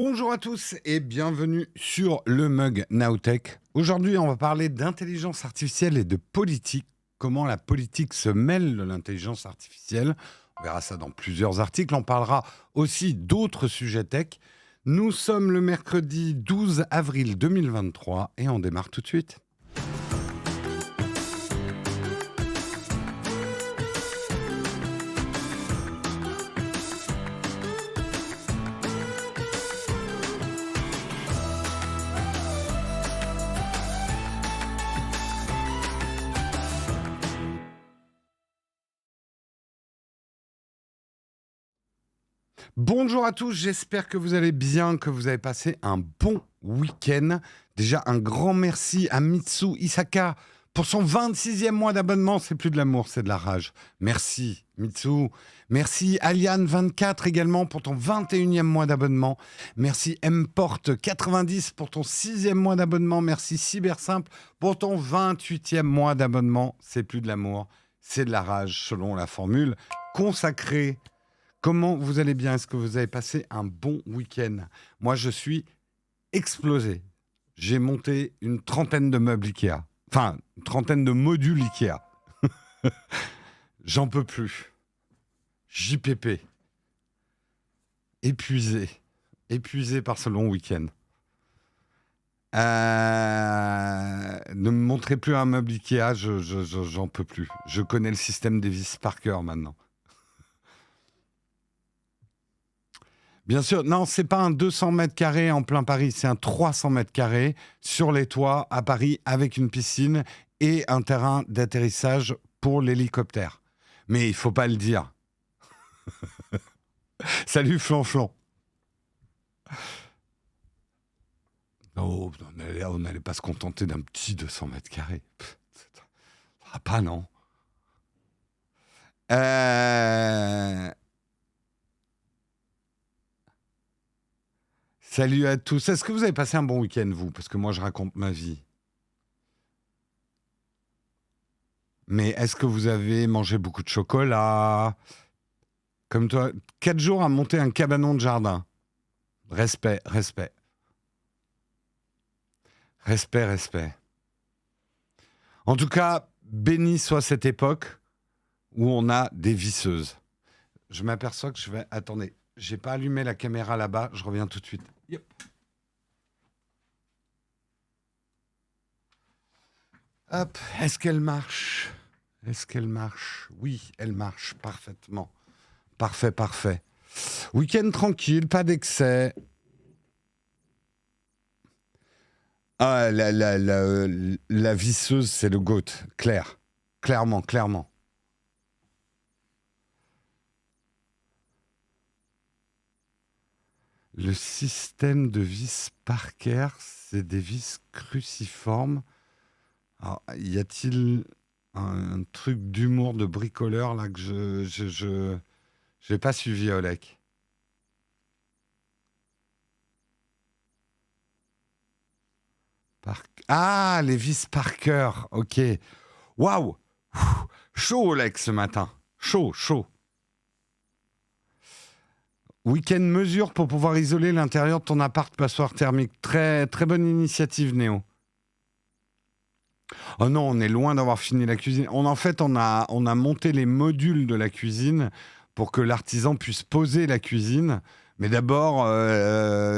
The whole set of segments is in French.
Bonjour à tous et bienvenue sur le Mug Nowtech. Aujourd'hui, on va parler d'intelligence artificielle et de politique. Comment la politique se mêle de l'intelligence artificielle. On verra ça dans plusieurs articles. On parlera aussi d'autres sujets tech. Nous sommes le mercredi 12 avril 2023 et on démarre tout de suite. Bonjour à tous, j'espère que vous allez bien, que vous avez passé un bon week-end. Déjà, un grand merci à Mitsu Isaka pour son 26e mois d'abonnement. C'est plus de l'amour, c'est de la rage. Merci Mitsu. Merci Aliane24 également pour ton 21e mois d'abonnement. Merci Mport90 pour ton 6e mois d'abonnement. Merci Cybersimple pour ton 28e mois d'abonnement. C'est plus de l'amour, c'est de la rage selon la formule consacrée. Comment vous allez bien? Est-ce que vous avez passé un bon week-end? Moi, je suis explosé. J'ai monté une trentaine de meubles Ikea. Enfin, une trentaine de modules Ikea. J'en peux plus. JPP. Épuisé. Épuisé par ce long week-end. Ne me montrez plus un meuble Ikea, j'en peux plus. Je connais le système Davis Parker maintenant. Bien sûr, non, c'est pas un 200 mètres carrés en plein Paris, c'est un 300 mètres carrés sur les toits à Paris avec une piscine et un terrain d'atterrissage pour l'hélicoptère. Mais il faut pas le dire. Salut Flanflan. Oh, on n'allait pas se contenter d'un petit 200 mètres carrés. Ah, pas non. Salut à tous. Est-ce que vous avez passé un bon week-end, vous? Parce que moi, je raconte ma vie. Mais est-ce que vous avez mangé beaucoup de chocolat? Comme toi, 4 jours à monter un cabanon de jardin. Respect, respect. Respect, respect. En tout cas, béni soit cette époque où on a des visseuses. Je m'aperçois que je vais... Attendez, j'ai pas allumé la caméra là-bas, je reviens tout de suite. Yep. Hop, est-ce qu'elle marche? Est-ce qu'elle marche? Oui, elle marche parfaitement. Parfait, parfait. Week-end tranquille, pas d'excès. Ah, la visseuse, c'est le GOAT, clair. Clairement, clairement. Le système de vis Parker, c'est des vis cruciformes. Alors, y a-t-il un truc d'humour de bricoleur là que je n'ai pas suivi, Olek? Ah, les vis Parker, ok. Waouh! Chaud, Olek, ce matin. Chaud, chaud. Week-end mesure pour pouvoir isoler l'intérieur de ton appart passoire thermique. Très, très bonne initiative, Néo. Oh non, on est loin d'avoir fini la cuisine. En fait, on a monté les modules de la cuisine pour que l'artisan puisse poser la cuisine. Mais d'abord,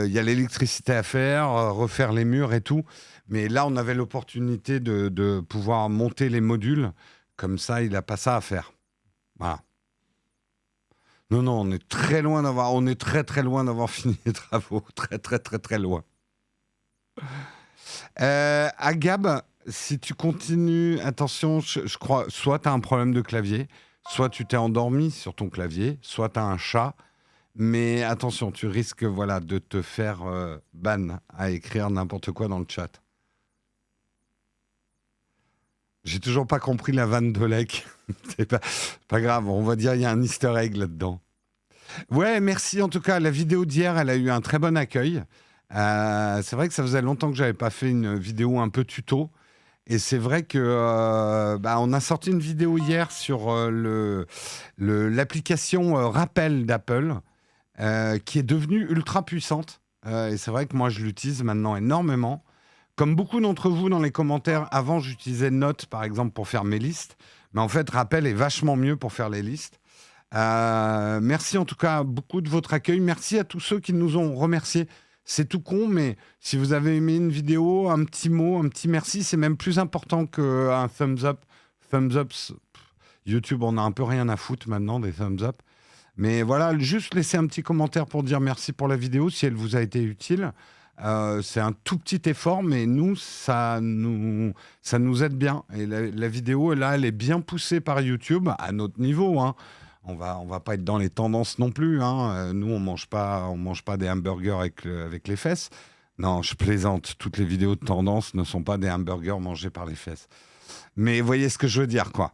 il y a l'électricité à faire, refaire les murs et tout. Mais là, on avait l'opportunité de pouvoir monter les modules. Comme ça, il n'a pas ça à faire. Voilà. Non, non, on est très loin d'avoir... On est très, très loin d'avoir fini les travaux. Très, très, très, très loin. Agab, si tu continues, attention, je crois, soit tu as un problème de clavier, soit tu t'es endormi sur ton clavier, soit tu as un chat, mais attention, tu risques voilà, de te faire ban à écrire n'importe quoi dans le chat. J'ai toujours pas compris la vanne d'Olek. C'est pas grave, on va dire il y a un easter egg là-dedans. Ouais, merci en tout cas. La vidéo d'hier, elle a eu un très bon accueil. C'est vrai que ça faisait longtemps que j'avais pas fait une vidéo un peu tuto. Et c'est vrai que on a sorti une vidéo hier sur l'application Rappel d'Apple qui est devenue ultra puissante. Et c'est vrai que moi, je l'utilise maintenant énormément. Comme beaucoup d'entre vous dans les commentaires, avant, j'utilisais Note, par exemple, pour faire mes listes. Mais en fait, Rappel est vachement mieux pour faire les listes. Merci en tout cas beaucoup de votre accueil. Merci à tous ceux qui nous ont remerciés. C'est tout con, mais si vous avez aimé une vidéo, un petit mot, un petit merci, c'est même plus important qu'un thumbs up. Thumbs up, YouTube, on a un peu rien à foutre maintenant des thumbs up. Mais voilà, juste laisser un petit commentaire pour dire merci pour la vidéo si elle vous a été utile. C'est un tout petit effort, mais ça nous aide bien. Et la vidéo, là, elle est bien poussée par YouTube à notre niveau, hein. On va pas être dans les tendances non plus, hein. Nous, on mange pas des hamburgers avec les fesses. Non, je plaisante. Toutes les vidéos de tendance ne sont pas des hamburgers mangés par les fesses. Mais vous voyez ce que je veux dire, quoi.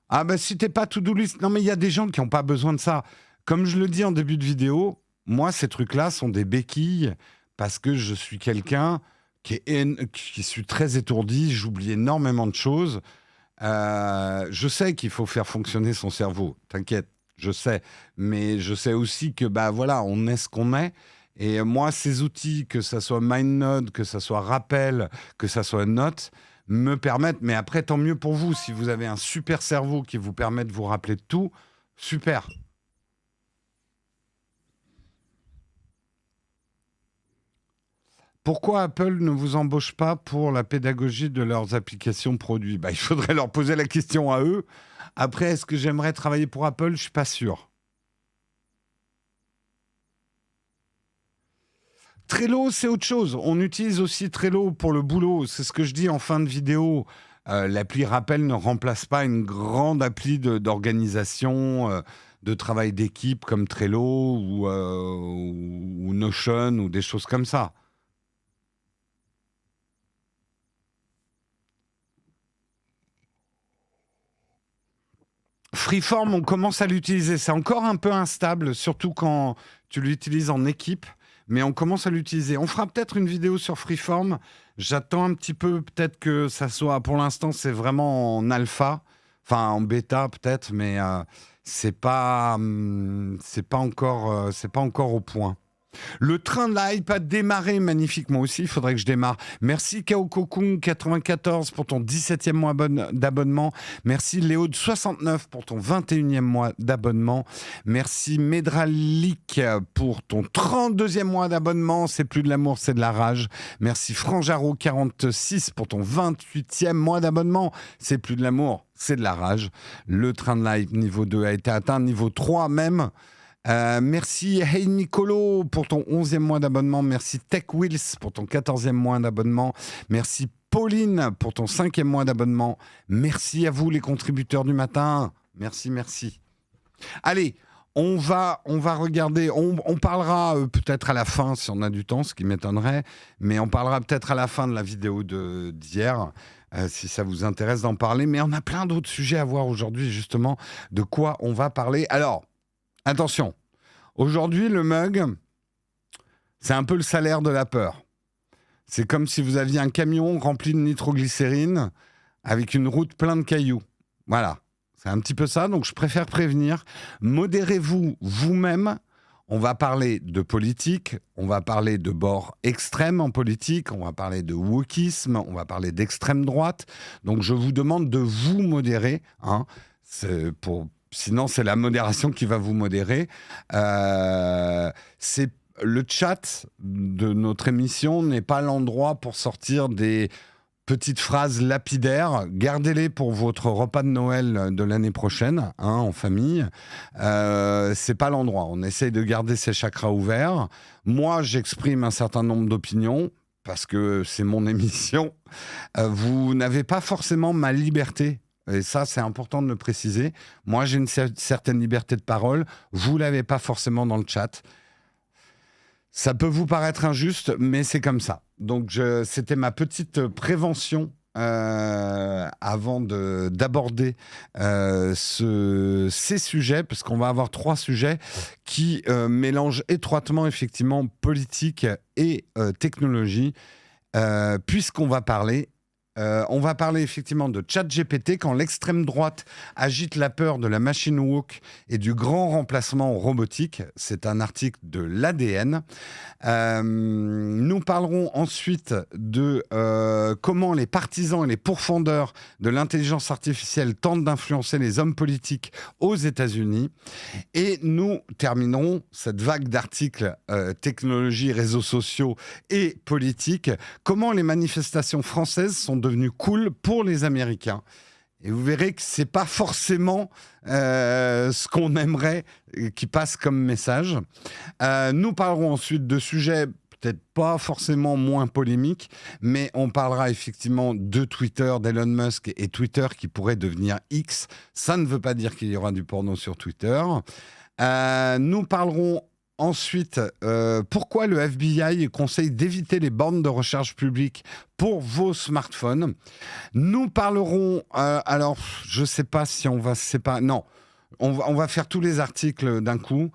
Ah bah si t'es pas to-do list, non mais il y a des gens qui n'ont pas besoin de ça. Comme je le dis en début de vidéo, moi ces trucs-là sont des béquilles parce que je suis quelqu'un qui suis très étourdi, j'oublie énormément de choses. Je sais qu'il faut faire fonctionner son cerveau, t'inquiète, je sais. Mais je sais aussi que bah voilà, on est ce qu'on est. Et moi, ces outils, que ça soit MindNode, que ça soit Rappel, que ça soit Note, me permettent, mais après, tant mieux pour vous. Si vous avez un super cerveau qui vous permet de vous rappeler de tout, super. Pourquoi Apple ne vous embauche pas pour la pédagogie de leurs applications produits? Bah, il faudrait leur poser la question à eux. Après, est-ce que j'aimerais travailler pour Apple? Je ne suis pas sûr. Trello, c'est autre chose. On utilise aussi Trello pour le boulot. C'est ce que je dis en fin de vidéo. L'appli Rappel ne remplace pas une grande appli d'organisation, de travail d'équipe comme Trello ou Notion ou des choses comme ça. Freeform, on commence à l'utiliser. C'est encore un peu instable, surtout quand tu l'utilises en équipe, mais on commence à l'utiliser. On fera peut-être une vidéo sur Freeform. J'attends un petit peu, peut-être que ça soit... Pour l'instant, c'est vraiment en alpha, enfin en bêta peut-être, mais c'est pas encore au point. Le train de la hype a démarré magnifique. Moi aussi, il faudrait que je démarre. Merci Kaokokung94 pour ton 17e mois d'abonnement. Merci Léo de 69 pour ton 21e mois d'abonnement. Merci Medralik pour ton 32e mois d'abonnement. C'est plus de l'amour, c'est de la rage. Merci Franjaro46 pour ton 28e mois d'abonnement. C'est plus de l'amour, c'est de la rage. Le train de la hype niveau 2 a été atteint, niveau 3 même. Merci Hey Nicolo pour ton 11e mois d'abonnement. Merci Tech Wheels pour ton 14e mois d'abonnement. Merci Pauline pour ton 5e mois d'abonnement. Merci à vous les contributeurs du matin. Merci, merci. Allez, on va regarder, on parlera peut-être à la fin si on a du temps, ce qui m'étonnerait, mais on parlera peut-être à la fin de la vidéo d'hier. Si ça vous intéresse d'en parler. Mais on a plein d'autres sujets à voir aujourd'hui, justement, de quoi on va parler. Alors, attention, aujourd'hui, le mug, c'est un peu le salaire de la peur. C'est comme si vous aviez un camion rempli de nitroglycérine avec une route pleine de cailloux. Voilà, c'est un petit peu ça, donc je préfère prévenir. Modérez-vous vous-même. On va parler de politique, on va parler de bord extrême en politique, on va parler de wokisme, on va parler d'extrême droite. Donc je vous demande de vous modérer, hein. Sinon, c'est la modération qui va vous modérer. C'est le chat de notre émission n'est pas l'endroit pour sortir des petites phrases lapidaires. Gardez-les pour votre repas de Noël de l'année prochaine, hein, en famille. C'est pas l'endroit. On essaye de garder ses chakras ouverts. Moi, j'exprime un certain nombre d'opinions parce que c'est mon émission. Vous n'avez pas forcément ma liberté. Et ça, c'est important de le préciser. Moi, j'ai une certaine liberté de parole. Vous l'avez pas forcément dans le chat. Ça peut vous paraître injuste, mais c'est comme ça. Donc, c'était ma petite prévention avant d'aborder ces sujets, parce qu'on va avoir 3 sujets qui mélangent étroitement, effectivement, politique et technologie, puisqu'on va parler On va parler effectivement de ChatGPT quand l'extrême droite agite la peur de la machine woke et du grand remplacement robotique. C'est un article de l'ADN. Nous parlerons ensuite de comment les partisans et les pourfendeurs de l'intelligence artificielle tentent d'influencer les hommes politiques aux États-Unis. Et nous terminerons cette vague d'articles technologie, réseaux sociaux et politique. Comment les manifestations françaises sont devenues cool pour les Américains. Et vous verrez que c'est pas forcément ce qu'on aimerait qui passe comme message. Nous parlerons ensuite de sujets peut-être pas forcément moins polémiques, mais on parlera effectivement de Twitter, d'Elon Musk et Twitter qui pourrait devenir X. Ça ne veut pas dire qu'il y aura du porno sur Twitter. Nous parlerons ensuite, pourquoi le FBI conseille d'éviter les bornes de recherche publique pour vos smartphones. Nous parlerons, alors je ne sais pas si on va se séparer, non, on va faire tous les articles d'un coup.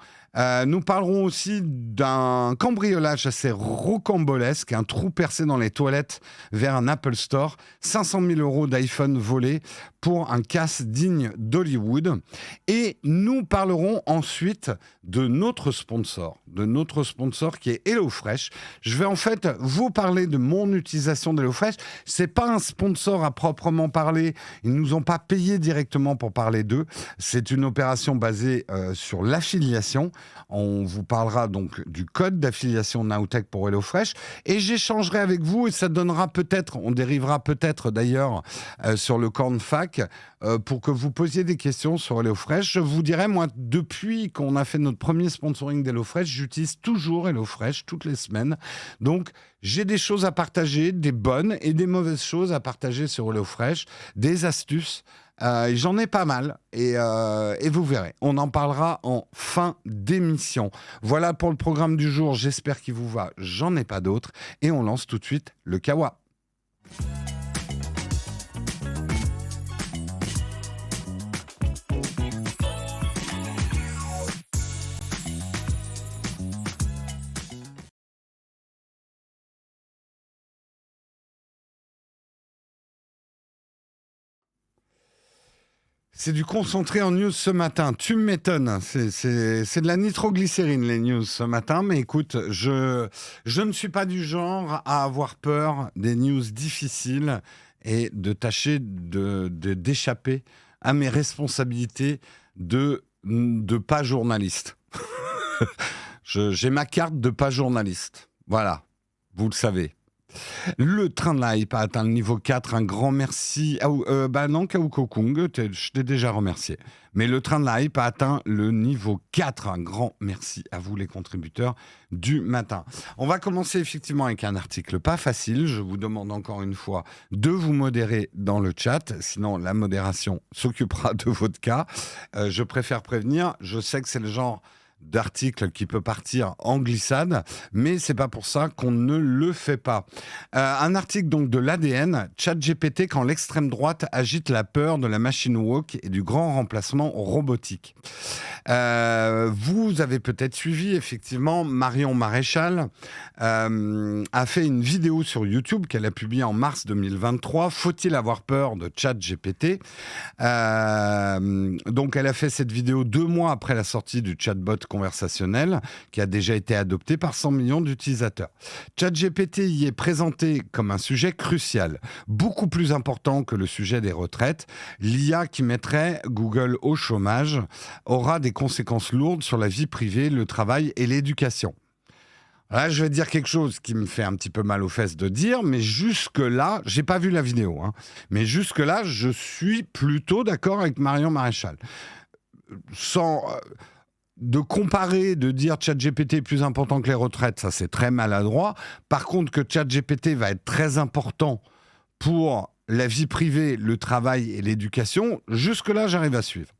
Nous parlerons aussi d'un cambriolage assez rocambolesque, un trou percé dans les toilettes vers un Apple Store, 500 000 € d'iPhone volés pour un casse digne d'Hollywood. Et nous parlerons ensuite de notre sponsor qui est HelloFresh. Je vais en fait vous parler de mon utilisation d'HelloFresh. C'est pas un sponsor à proprement parler. Ils nous ont pas payé directement pour parler d'eux. C'est une opération basée sur l'affiliation. On vous parlera donc du code d'affiliation Nowtech pour HelloFresh et j'échangerai avec vous et ça donnera peut-être, on dérivera peut-être d'ailleurs sur le Cornfac pour que vous posiez des questions sur HelloFresh. Je vous dirai, moi, depuis qu'on a fait notre premier sponsoring d'HelloFresh, j'utilise toujours HelloFresh toutes les semaines. Donc, j'ai des choses à partager, des bonnes et des mauvaises choses à partager sur HelloFresh, des astuces. J'en ai pas mal et vous verrez, on en parlera en fin d'émission. Voilà pour le programme du jour, j'espère qu'il vous va, j'en ai pas d'autres et on lance tout de suite le Kawa. C'est du concentré en news ce matin. Tu m'étonnes. C'est de la nitroglycérine, les news ce matin. Mais écoute, je ne suis pas du genre à avoir peur des news difficiles et de tâcher d'échapper à mes responsabilités de pas journaliste. J'ai ma carte de pas journaliste. Voilà, vous le savez. Le train de la hype a atteint le niveau 4. Un grand merci. Non, Kaouko Kung, je t'ai déjà remercié. Mais le train de la hype a atteint le niveau 4. Un grand merci à vous, les contributeurs du matin. On va commencer effectivement avec un article pas facile. Je vous demande encore une fois de vous modérer dans le chat. Sinon, la modération s'occupera de votre cas. Je préfère prévenir. Je sais que c'est le genre d'article qui peut partir en glissade, mais c'est pas pour ça qu'on ne le fait pas. Un article donc de l'ADN, ChatGPT quand l'extrême droite agite la peur de la machine woke et du grand remplacement robotique. Vous avez peut-être suivi, effectivement, Marion Maréchal a fait une vidéo sur YouTube qu'elle a publiée en mars 2023. Faut-il avoir peur de ChatGPT ? Donc elle a fait cette vidéo 2 mois après la sortie du chatbot conversationnel qui a déjà été adopté par 100 millions d'utilisateurs. ChatGPT y est présenté comme un sujet crucial, beaucoup plus important que le sujet des retraites. L'IA qui mettrait Google au chômage aura des conséquences lourdes sur la vie privée, le travail et l'éducation. Là, je vais dire quelque chose qui me fait un petit peu mal aux fesses de dire, mais jusque-là, j'ai pas vu la vidéo, mais jusque-là, je suis plutôt d'accord avec Marion Maréchal. Sans de comparer, de dire ChatGPT est plus important que les retraites, ça c'est très maladroit. Par contre, que ChatGPT va être très important pour la vie privée, le travail et l'éducation, jusque-là, j'arrive à suivre.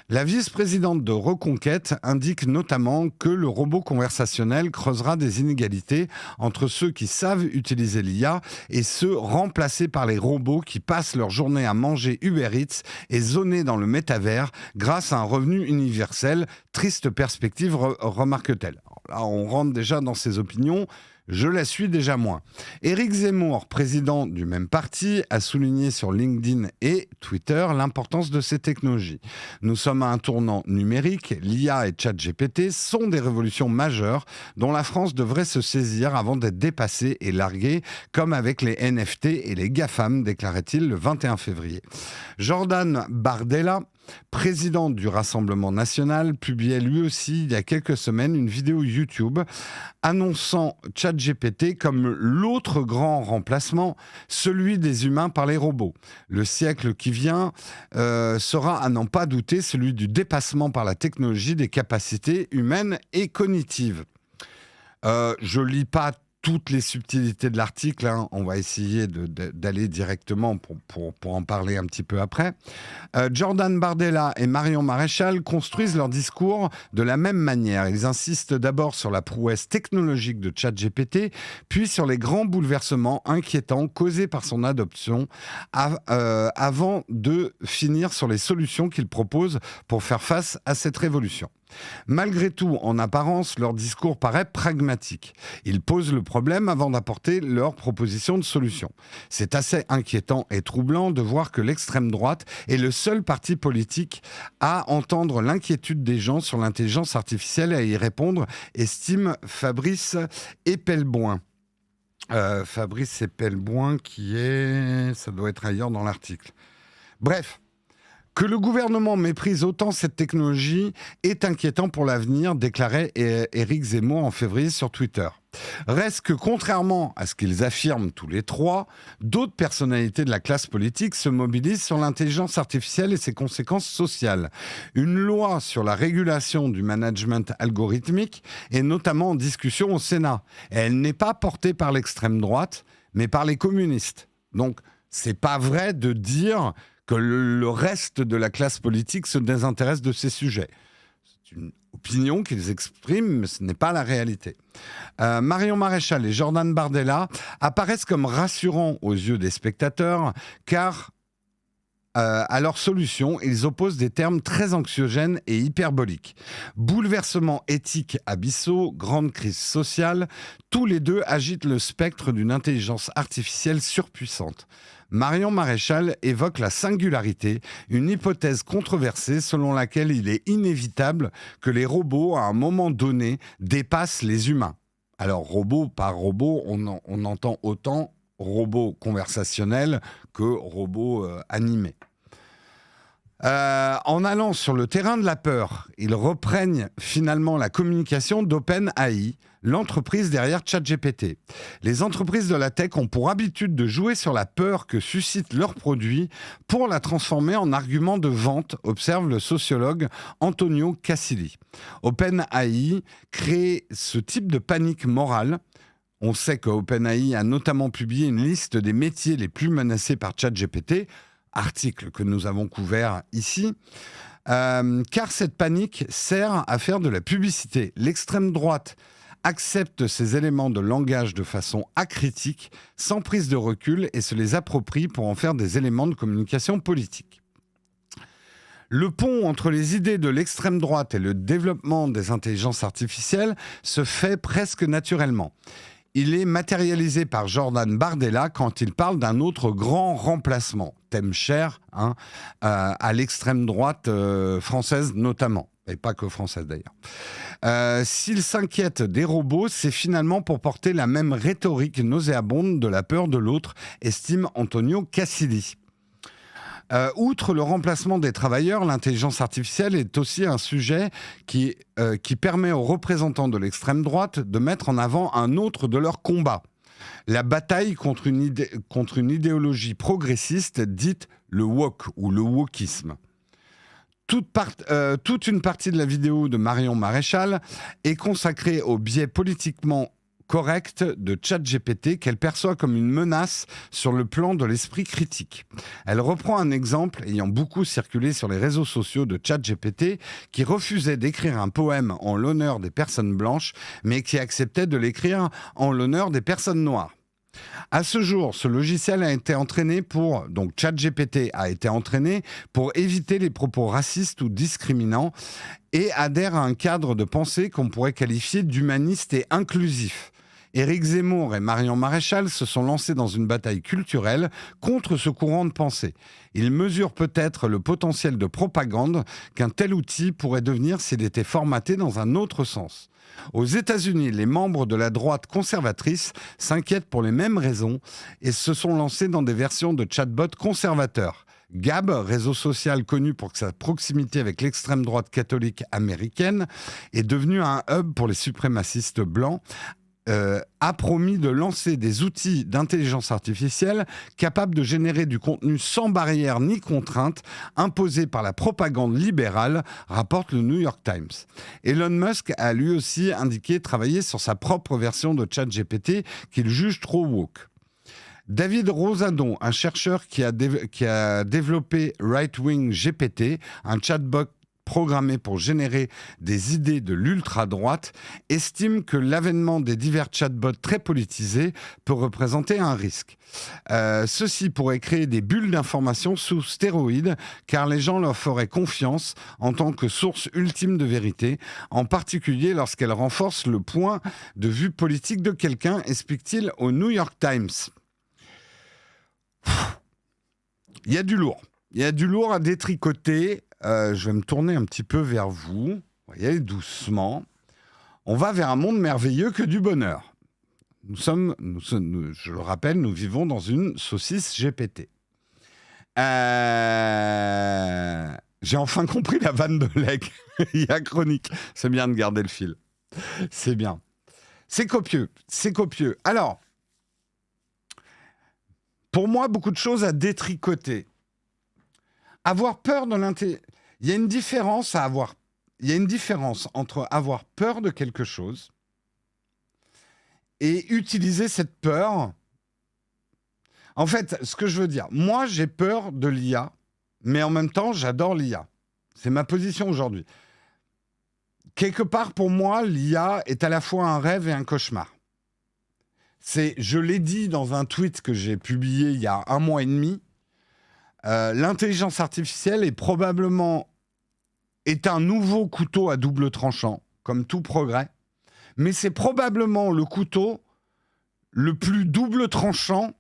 La vice-présidente de Reconquête indique notamment que le robot conversationnel creusera des inégalités entre ceux qui savent utiliser l'IA et ceux remplacés par les robots qui passent leur journée à manger Uber Eats et zoner dans le métavers grâce à un revenu universel. Triste perspective, remarque-t-elle. Alors là, on rentre déjà dans ses opinions. Je la suis déjà moins. Éric Zemmour, président du même parti, a souligné sur LinkedIn et Twitter l'importance de ces technologies. Nous sommes à un tournant numérique. L'IA et ChatGPT sont des révolutions majeures dont la France devrait se saisir avant d'être dépassée et larguée, comme avec les NFT et les GAFAM, déclarait-il le 21 février. Jordan Bardella, président du Rassemblement national, publiait lui aussi il y a quelques semaines une vidéo YouTube annonçant ChatGPT comme l'autre grand remplacement, celui des humains par les robots. Le siècle qui vient sera, à n'en pas douter, celui du dépassement par la technologie des capacités humaines et cognitives. Je lis pas toutes les subtilités de l'article, hein. On va essayer d'aller directement pour en parler un petit peu après. Jordan Bardella et Marion Maréchal construisent leur discours de la même manière. Ils insistent d'abord sur la prouesse technologique de ChatGPT, puis sur les grands bouleversements inquiétants causés par son adoption, avant de finir sur les solutions qu'ils proposent pour faire face à cette révolution. Malgré tout, en apparence, leur discours paraît pragmatique. Ils posent le problème avant d'apporter leurs propositions de solution. C'est assez inquiétant et troublant de voir que l'extrême droite est le seul parti politique à entendre l'inquiétude des gens sur l'intelligence artificielle et à y répondre, estime Fabrice Epelboin. Fabrice Epelboin ça doit être ailleurs dans l'article. Bref. Que le gouvernement méprise autant cette technologie est inquiétant pour l'avenir, déclarait Éric Zemmour en février sur Twitter. Reste que, contrairement à ce qu'ils affirment tous les trois, d'autres personnalités de la classe politique se mobilisent sur l'intelligence artificielle et ses conséquences sociales. Une loi sur la régulation du management algorithmique est notamment en discussion au Sénat. Elle n'est pas portée par l'extrême droite, mais par les communistes. Donc, c'est pas vrai de dire que le reste de la classe politique se désintéresse de ces sujets. C'est une opinion qu'ils expriment, mais ce n'est pas la réalité. Marion Maréchal et Jordan Bardella apparaissent comme rassurants aux yeux des spectateurs, car à leur solution, ils opposent des termes très anxiogènes et hyperboliques. Bouleversements éthiques abyssaux, grande crise sociale, tous les deux agitent le spectre d'une intelligence artificielle surpuissante. Marion Maréchal évoque la singularité, une hypothèse controversée selon laquelle il est inévitable que les robots, à un moment donné, dépassent les humains. Alors, robot par robot, on entend autant robot conversationnel que robot animé. En allant sur le terrain de la peur, ils reprennent finalement la communication d'OpenAI, l'entreprise derrière ChatGPT. Les entreprises de la tech ont pour habitude de jouer sur la peur que suscitent leurs produits pour la transformer en argument de vente, observe le sociologue Antonio Casilli. OpenAI crée ce type de panique morale. On sait que OpenAI a notamment publié une liste des métiers les plus menacés par ChatGPT, article que nous avons couvert ici, car cette panique sert à faire de la publicité. L'extrême droite accepte ces éléments de langage de façon acritique, sans prise de recul, et se les approprie pour en faire des éléments de communication politique. Le pont entre les idées de l'extrême droite et le développement des intelligences artificielles se fait presque naturellement. Il est matérialisé par Jordan Bardella quand il parle d'un autre grand remplacement, thème cher à l'extrême droite française notamment, et pas que française d'ailleurs. S'il s'inquiète des robots, c'est finalement pour porter la même rhétorique nauséabonde de la peur de l'autre, estime Antonio Casilli. Outre le remplacement des travailleurs, l'intelligence artificielle est aussi un sujet qui permet aux représentants de l'extrême droite de mettre en avant un autre de leurs combats. La bataille contre une idéologie progressiste dite le woke ou le wokisme. Toute une partie de la vidéo de Marion Maréchal est consacrée au biais politiquement correcte de ChatGPT qu'elle perçoit comme une menace sur le plan de l'esprit critique. Elle reprend un exemple ayant beaucoup circulé sur les réseaux sociaux de ChatGPT qui refusait d'écrire un poème en l'honneur des personnes blanches mais qui acceptait de l'écrire en l'honneur des personnes noires. À ce jour, ce logiciel a été entraîné donc ChatGPT a été entraîné pour éviter les propos racistes ou discriminants et adhère à un cadre de pensée qu'on pourrait qualifier d'humaniste et inclusif. Éric Zemmour et Marion Maréchal se sont lancés dans une bataille culturelle contre ce courant de pensée. Ils mesurent peut-être le potentiel de propagande qu'un tel outil pourrait devenir s'il était formaté dans un autre sens. Aux États-Unis, les membres de la droite conservatrice s'inquiètent pour les mêmes raisons et se sont lancés dans des versions de chatbots conservateurs. Gab, réseau social connu pour sa proximité avec l'extrême droite catholique américaine, est devenu un hub pour les suprémacistes blancs, a promis de lancer des outils d'intelligence artificielle capables de générer du contenu sans barrière ni contrainte imposé par la propagande libérale, rapporte le New York Times. Elon Musk a lui aussi indiqué travailler sur sa propre version de ChatGPT qu'il juge trop woke. David Rosadon, un chercheur qui a développé Right-Wing GPT, un chatbot programmé pour générer des idées de l'ultra-droite, estime que l'avènement des divers chatbots très politisés peut représenter un risque. Ceci pourrait créer des bulles d'information sous stéroïdes, car les gens leur feraient confiance en tant que source ultime de vérité, en particulier lorsqu'elles renforcent le point de vue politique de quelqu'un, explique-t-il au New York Times. Il y a du lourd. Il y a du lourd à détricoter. Je vais me tourner un petit peu vers vous. On va y aller doucement. On va vers un monde merveilleux que du bonheur. Je le rappelle, nous vivons dans une saucisse GPT. J'ai enfin compris la vanne de Leg. Il y a chronique. C'est bien de garder le fil. C'est bien. C'est copieux. C'est copieux. Alors, pour moi, beaucoup de choses à détricoter. Avoir peur de l'intelligence. Il y a une différence entre avoir peur de quelque chose et utiliser cette peur. En fait, ce que je veux dire, moi, j'ai peur de l'IA, mais en même temps, j'adore l'IA. C'est ma position aujourd'hui. Quelque part, pour moi, l'IA est à la fois un rêve et un cauchemar. Je l'ai dit dans un tweet que j'ai publié il y a 1 mois et demi, l'intelligence artificielle est un nouveau couteau à double tranchant, comme tout progrès, mais c'est probablement le couteau le plus double tranchant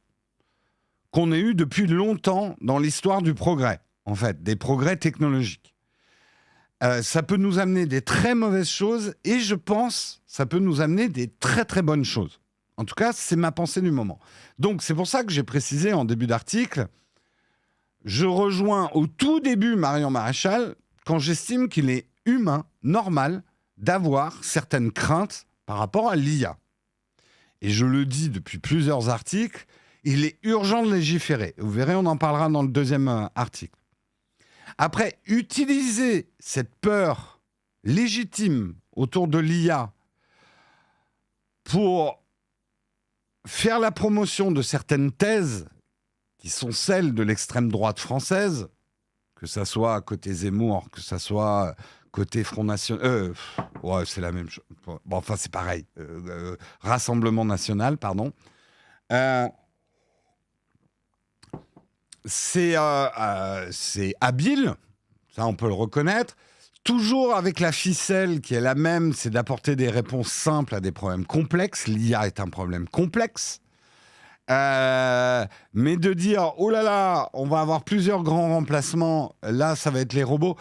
qu'on ait eu depuis longtemps dans l'histoire du progrès, en fait, des progrès technologiques. Ça peut nous amener des très mauvaises choses et je pense ça peut nous amener des très très bonnes choses. En tout cas, c'est ma pensée du moment. Donc, c'est pour ça que j'ai précisé en début d'article, je rejoins au tout début Marion Maréchal quand j'estime qu'il est humain, normal, d'avoir certaines craintes par rapport à l'IA. Et je le dis depuis plusieurs articles, il est urgent de légiférer. Vous verrez, on en parlera dans le 2e article. Après, utiliser cette peur légitime autour de l'IA pour faire la promotion de certaines thèses qui sont celles de l'extrême droite française, que ça soit côté Zemmour, que ça soit côté Front National... ouais, c'est la même chose. Bon, enfin, c'est pareil. Rassemblement National, pardon. C'est habile, ça on peut le reconnaître. Toujours avec la ficelle qui est la même, c'est d'apporter des réponses simples à des problèmes complexes. L'IA est un problème complexe. Mais de dire, oh là là, on va avoir plusieurs grands remplacements, là ça va être les robots,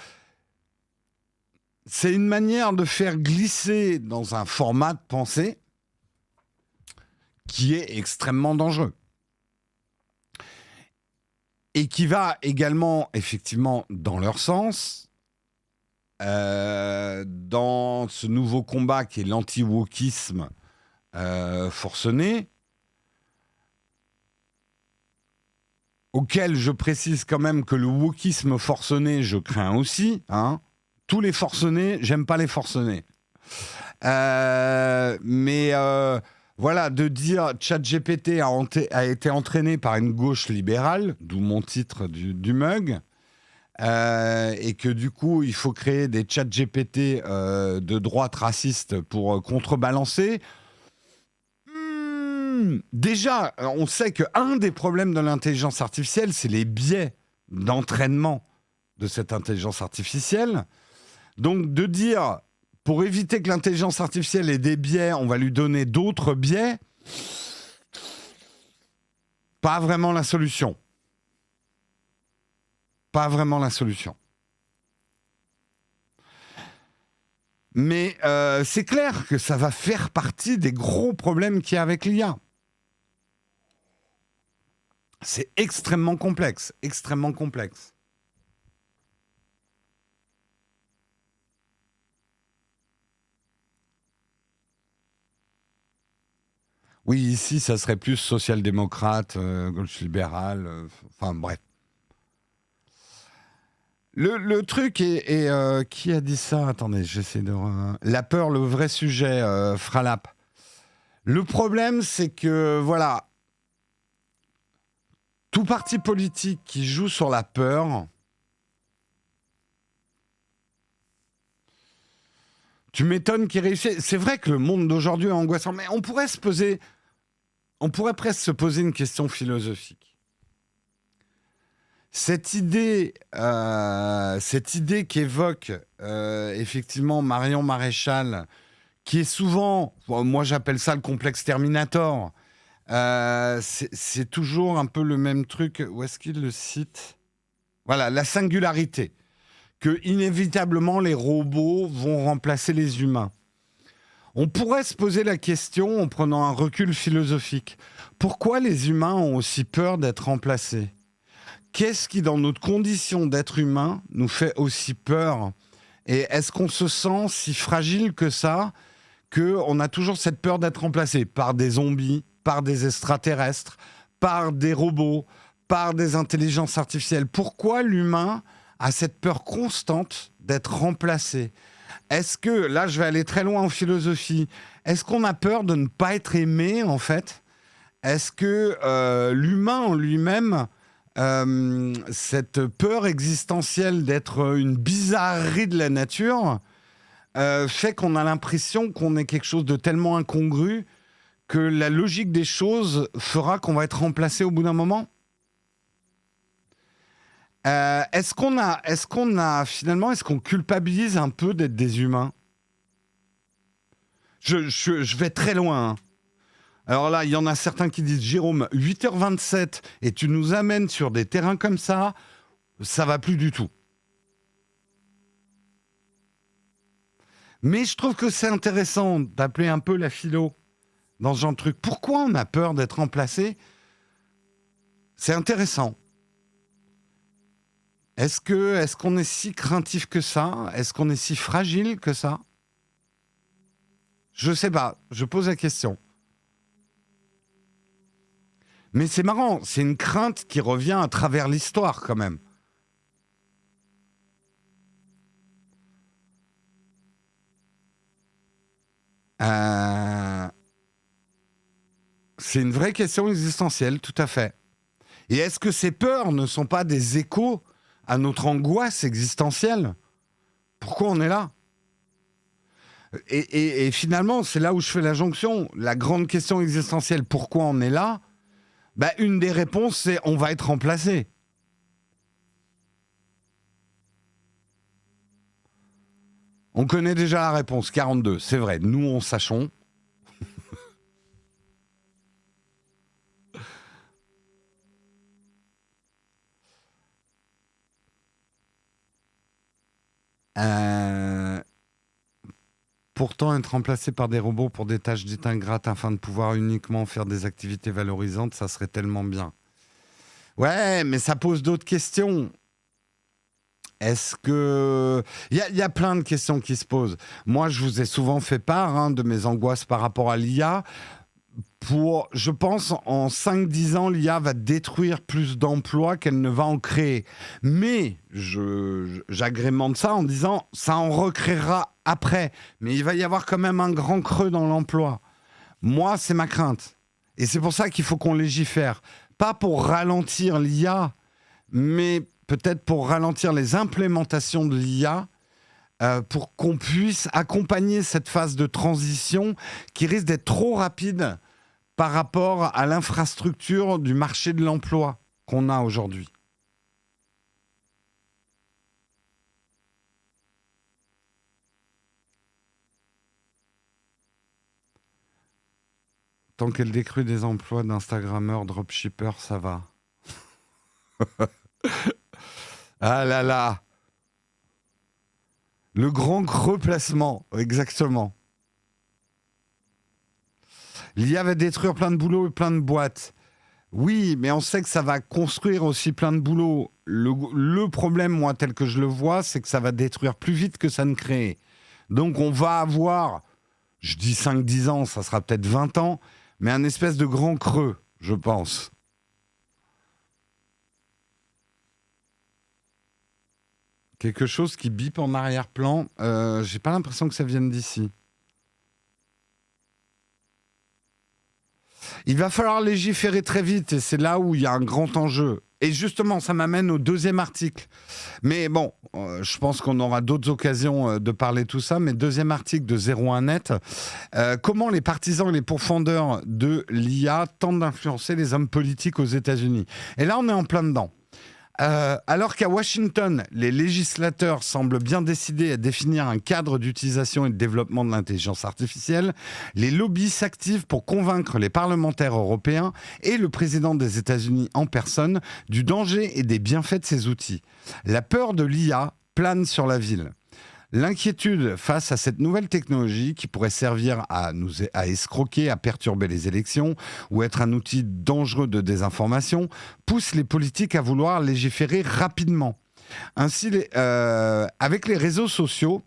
c'est une manière de faire glisser dans un format de pensée qui est extrêmement dangereux. Et qui va également, effectivement, dans leur sens, dans ce nouveau combat qui est l'anti-wokisme forcené, auquel je précise quand même que le wokisme forcené, je crains aussi. Hein. Tous les forcenés, j'aime pas les forcenés. Voilà, de dire ChatGPT a été entraîné par une gauche libérale, d'où mon titre du mug, et que du coup, il faut créer des ChatGPT de droite raciste pour contrebalancer. Déjà, on sait qu'un des problèmes de l'intelligence artificielle, c'est les biais d'entraînement de cette intelligence artificielle. Donc, de dire, pour éviter que l'intelligence artificielle ait des biais, on va lui donner d'autres biais. Pas vraiment la solution. Pas vraiment la solution. Mais c'est clair que ça va faire partie des gros problèmes qu'il y a avec l'IA. C'est extrêmement complexe, extrêmement complexe. Oui, ici, ça serait plus social-démocrate, gauche libérale, enfin bref. Le truc est qui a dit ça? Attendez, j'essaie de... La peur, le vrai sujet, Fralap. Le problème, c'est que, voilà, tout parti politique qui joue sur la peur, tu m'étonnes qu'il réussisse. C'est vrai que le monde d'aujourd'hui est angoissant, mais on pourrait presque se poser une question philosophique. Cette idée qu'évoque effectivement Marion Maréchal, qui est souvent, moi j'appelle ça le complexe Terminator, c'est toujours un peu le même truc. Où est-ce qu'il le cite? Voilà, la singularité. Que inévitablement les robots vont remplacer les humains. On pourrait se poser la question en prenant un recul philosophique. Pourquoi les humains ont aussi peur d'être remplacés ? Qu'est-ce qui, dans notre condition d'être humain, nous fait aussi peur ? Et est-ce qu'on se sent si fragile que ça, qu'on a toujours cette peur d'être remplacé par des zombies, par des extraterrestres, par des robots, par des intelligences artificielles ? Pourquoi l'humain a cette peur constante d'être remplacé ? Est-ce que, là je vais aller très loin en philosophie, est-ce qu'on a peur de ne pas être aimé en fait ? Est-ce que l'humain en lui-même... cette peur existentielle d'être une bizarrerie de la nature fait qu'on a l'impression qu'on est quelque chose de tellement incongru que la logique des choses fera qu'on va être remplacé au bout d'un moment. Est-ce qu'on culpabilise un peu d'être des humains ? Je vais très loin, hein. Alors là, il y en a certains qui disent, Jérôme, 8h27, et tu nous amènes sur des terrains comme ça va plus du tout. Mais je trouve que c'est intéressant d'appeler un peu la philo dans ce genre de truc. Pourquoi on a peur d'être remplacé ? C'est intéressant. Est-ce qu'on est si craintif que ça ? Est-ce qu'on est si fragile que ça ? Je sais pas, je pose la question. Mais c'est marrant, c'est une crainte qui revient à travers l'histoire quand même. C'est une vraie question existentielle, tout à fait. Et est-ce que ces peurs ne sont pas des échos à notre angoisse existentielle ? Pourquoi on est là ? Et finalement, c'est là où je fais la jonction. La grande question existentielle, pourquoi on est là ? Une des réponses, c'est on va être remplacé. On connaît déjà la réponse, 42, c'est vrai. Nous, on sachons. Pourtant, être remplacé par des robots pour des tâches dites ingrates afin de pouvoir uniquement faire des activités valorisantes, ça serait tellement bien. Ouais, mais ça pose d'autres questions. Est-ce que... Il y a plein de questions qui se posent. Moi, je vous ai souvent fait part de mes angoisses par rapport à l'IA. Je pense, en 5-10 ans, l'IA va détruire plus d'emplois qu'elle ne va en créer. Mais j'agrémente ça en disant, ça en recréera après. Mais il va y avoir quand même un grand creux dans l'emploi. Moi, c'est ma crainte. Et c'est pour ça qu'il faut qu'on légifère. Pas pour ralentir l'IA, mais peut-être pour ralentir les implémentations de l'IA, pour qu'on puisse accompagner cette phase de transition qui risque d'être trop rapide par rapport à l'infrastructure du marché de l'emploi qu'on a aujourd'hui. Tant qu'elle détruit des emplois d'Instagrammeurs, dropshippers, ça va. Ah là là. Le grand creux placement, exactement. L'IA va détruire plein de boulots et plein de boîtes. Oui, mais on sait que ça va construire aussi plein de boulots. Le problème, moi, tel que je le vois, c'est que ça va détruire plus vite que ça ne crée. Donc on va avoir, je dis 5-10 ans, ça sera peut-être 20 ans, mais un espèce de grand creux, je pense. Quelque chose qui bip en arrière-plan. J'ai pas l'impression que ça vienne d'ici. Il va falloir légiférer très vite et c'est là où il y a un grand enjeu. Et justement, ça m'amène au deuxième article. Mais bon, je pense qu'on aura d'autres occasions de parler de tout ça. Mais deuxième article de 01net, comment les partisans et les pourfendeurs de l'IA tentent d'influencer les hommes politiques aux États-Unis. Et là, on est en plein dedans. Alors qu'à Washington, les législateurs semblent bien décidés à définir un cadre d'utilisation et de développement de l'intelligence artificielle, les lobbies s'activent pour convaincre les parlementaires européens et le président des États-Unis en personne du danger et des bienfaits de ces outils. La peur de l'IA plane sur la ville. L'inquiétude face à cette nouvelle technologie qui pourrait servir à escroquer, à perturber les élections ou être un outil dangereux de désinformation pousse les politiques à vouloir légiférer rapidement. Ainsi, avec les réseaux sociaux,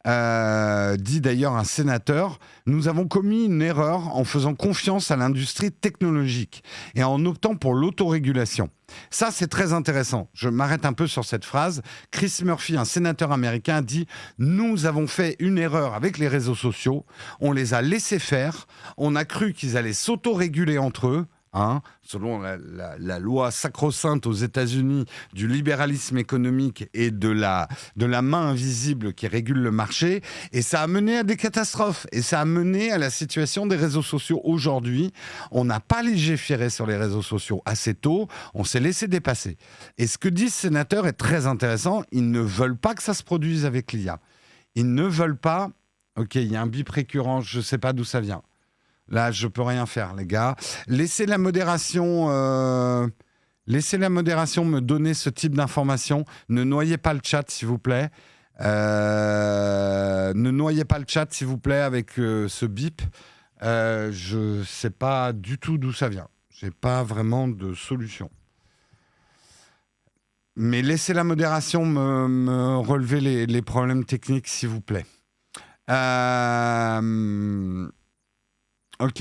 dit d'ailleurs un sénateur, nous avons commis une erreur en faisant confiance à l'industrie technologique et en optant pour l'autorégulation. Ça, c'est très intéressant. Je m'arrête un peu sur cette phrase. Chris Murphy, un sénateur américain, dit « Nous avons fait une erreur avec les réseaux sociaux. On les a laissés faire. On a cru qu'ils allaient s'autoréguler entre eux. » Selon la loi sacro-sainte aux États-Unis du libéralisme économique et de la main invisible qui régule le marché. Et ça a mené à des catastrophes. Et ça a mené à la situation des réseaux sociaux aujourd'hui. On n'a pas légiféré sur les réseaux sociaux assez tôt. On s'est laissé dépasser. Et ce que dit ce sénateur est très intéressant. Ils ne veulent pas que ça se produise avec l'IA. Ils ne veulent pas... Ok, il y a un bip récurrent, je ne sais pas d'où ça vient. Là, je peux rien faire, les gars. Laissez la modération me donner ce type d'informations. Ne noyez pas le chat, s'il vous plaît. Ne noyez pas le chat, s'il vous plaît, avec ce bip. Je sais pas du tout d'où ça vient. J'ai pas vraiment de solution. Mais laissez la modération me relever les problèmes techniques, s'il vous plaît. Ok.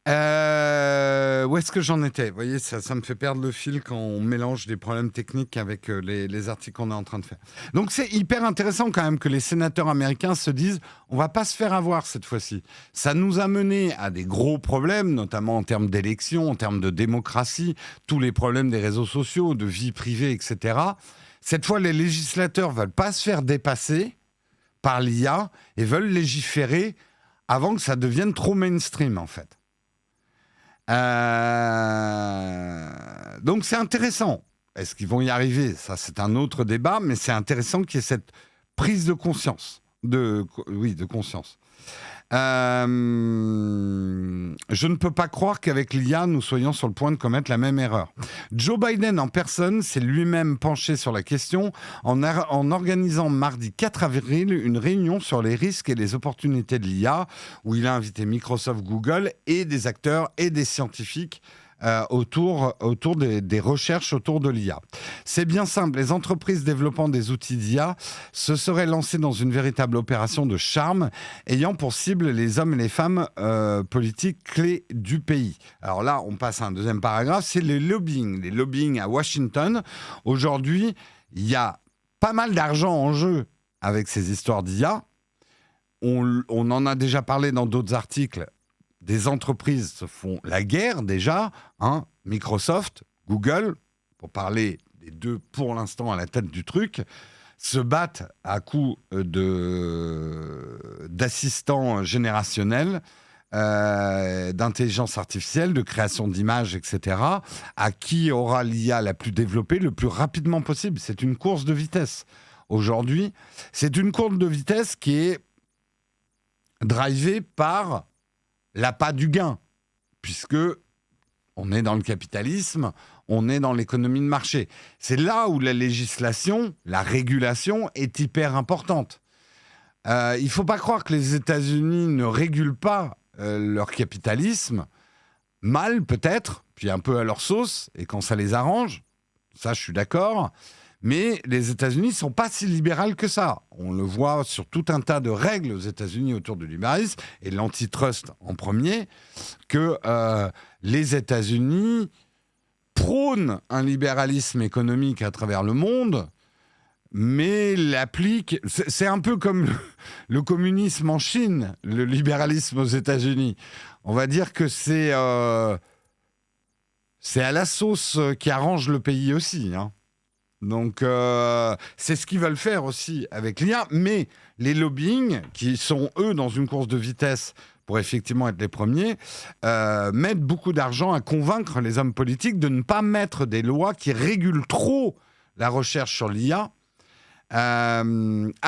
Où est-ce que j'en étais ? Vous voyez, ça me fait perdre le fil quand on mélange des problèmes techniques avec les articles qu'on est en train de faire. Donc c'est hyper intéressant quand même que les sénateurs américains se disent « on va pas se faire avoir cette fois-ci ». Ça nous a mené à des gros problèmes, notamment en termes d'élections, en termes de démocratie, tous les problèmes des réseaux sociaux, de vie privée, etc. Cette fois, les législateurs veulent pas se faire dépasser par l'IA et veulent légiférer avant que ça devienne trop mainstream, en fait. Donc, c'est intéressant. Est-ce qu'ils vont y arriver ? Ça, c'est un autre débat, mais c'est intéressant qu'il y ait cette prise de conscience. De conscience. Je ne peux pas croire qu'avec l'IA, nous soyons sur le point de commettre la même erreur. Joe Biden en personne s'est lui-même penché sur la question en organisant mardi 4 avril une réunion sur les risques et les opportunités de l'IA où il a invité Microsoft, Google et des acteurs et des scientifiques autour des recherches autour de l'IA. C'est bien simple, les entreprises développant des outils d'IA se seraient lancées dans une véritable opération de charme ayant pour cible les hommes et les femmes politiques clés du pays. Alors là, on passe à un deuxième paragraphe, c'est les lobbying. Les lobbying à Washington. Aujourd'hui, il y a pas mal d'argent en jeu avec ces histoires d'IA. On en a déjà parlé dans d'autres articles. Des entreprises se font la guerre déjà, Microsoft, Google, pour parler des deux pour l'instant à la tête du truc, se battent à coups d'assistants générationnels, d'intelligence artificielle, de création d'images, etc., à qui aura l'IA la plus développée le plus rapidement possible. C'est une course de vitesse. Aujourd'hui, c'est une course de vitesse qui est drivée par l'appât du gain, puisque on est dans le capitalisme, on est dans l'économie de marché. C'est là où la législation, la régulation est hyper importante. Il ne faut pas croire que les États-Unis ne régulent pas leur capitalisme, mal peut-être, puis un peu à leur sauce, et quand ça les arrange, ça je suis d'accord, mais les États-Unis ne sont pas si libérales que ça. On le voit sur tout un tas de règles aux États-Unis autour du libéralisme, et l'antitrust en premier, que les États-Unis prônent un libéralisme économique à travers le monde, mais l'appliquent... C'est un peu comme le communisme en Chine, le libéralisme aux États-Unis. On va dire que c'est à la sauce qui arrange le pays aussi, hein. Donc, c'est ce qu'ils veulent faire aussi avec l'IA. Mais les lobbying, qui sont, eux, dans une course de vitesse pour effectivement être les premiers, mettent beaucoup d'argent à convaincre les hommes politiques de ne pas mettre des lois qui régulent trop la recherche sur l'IA. À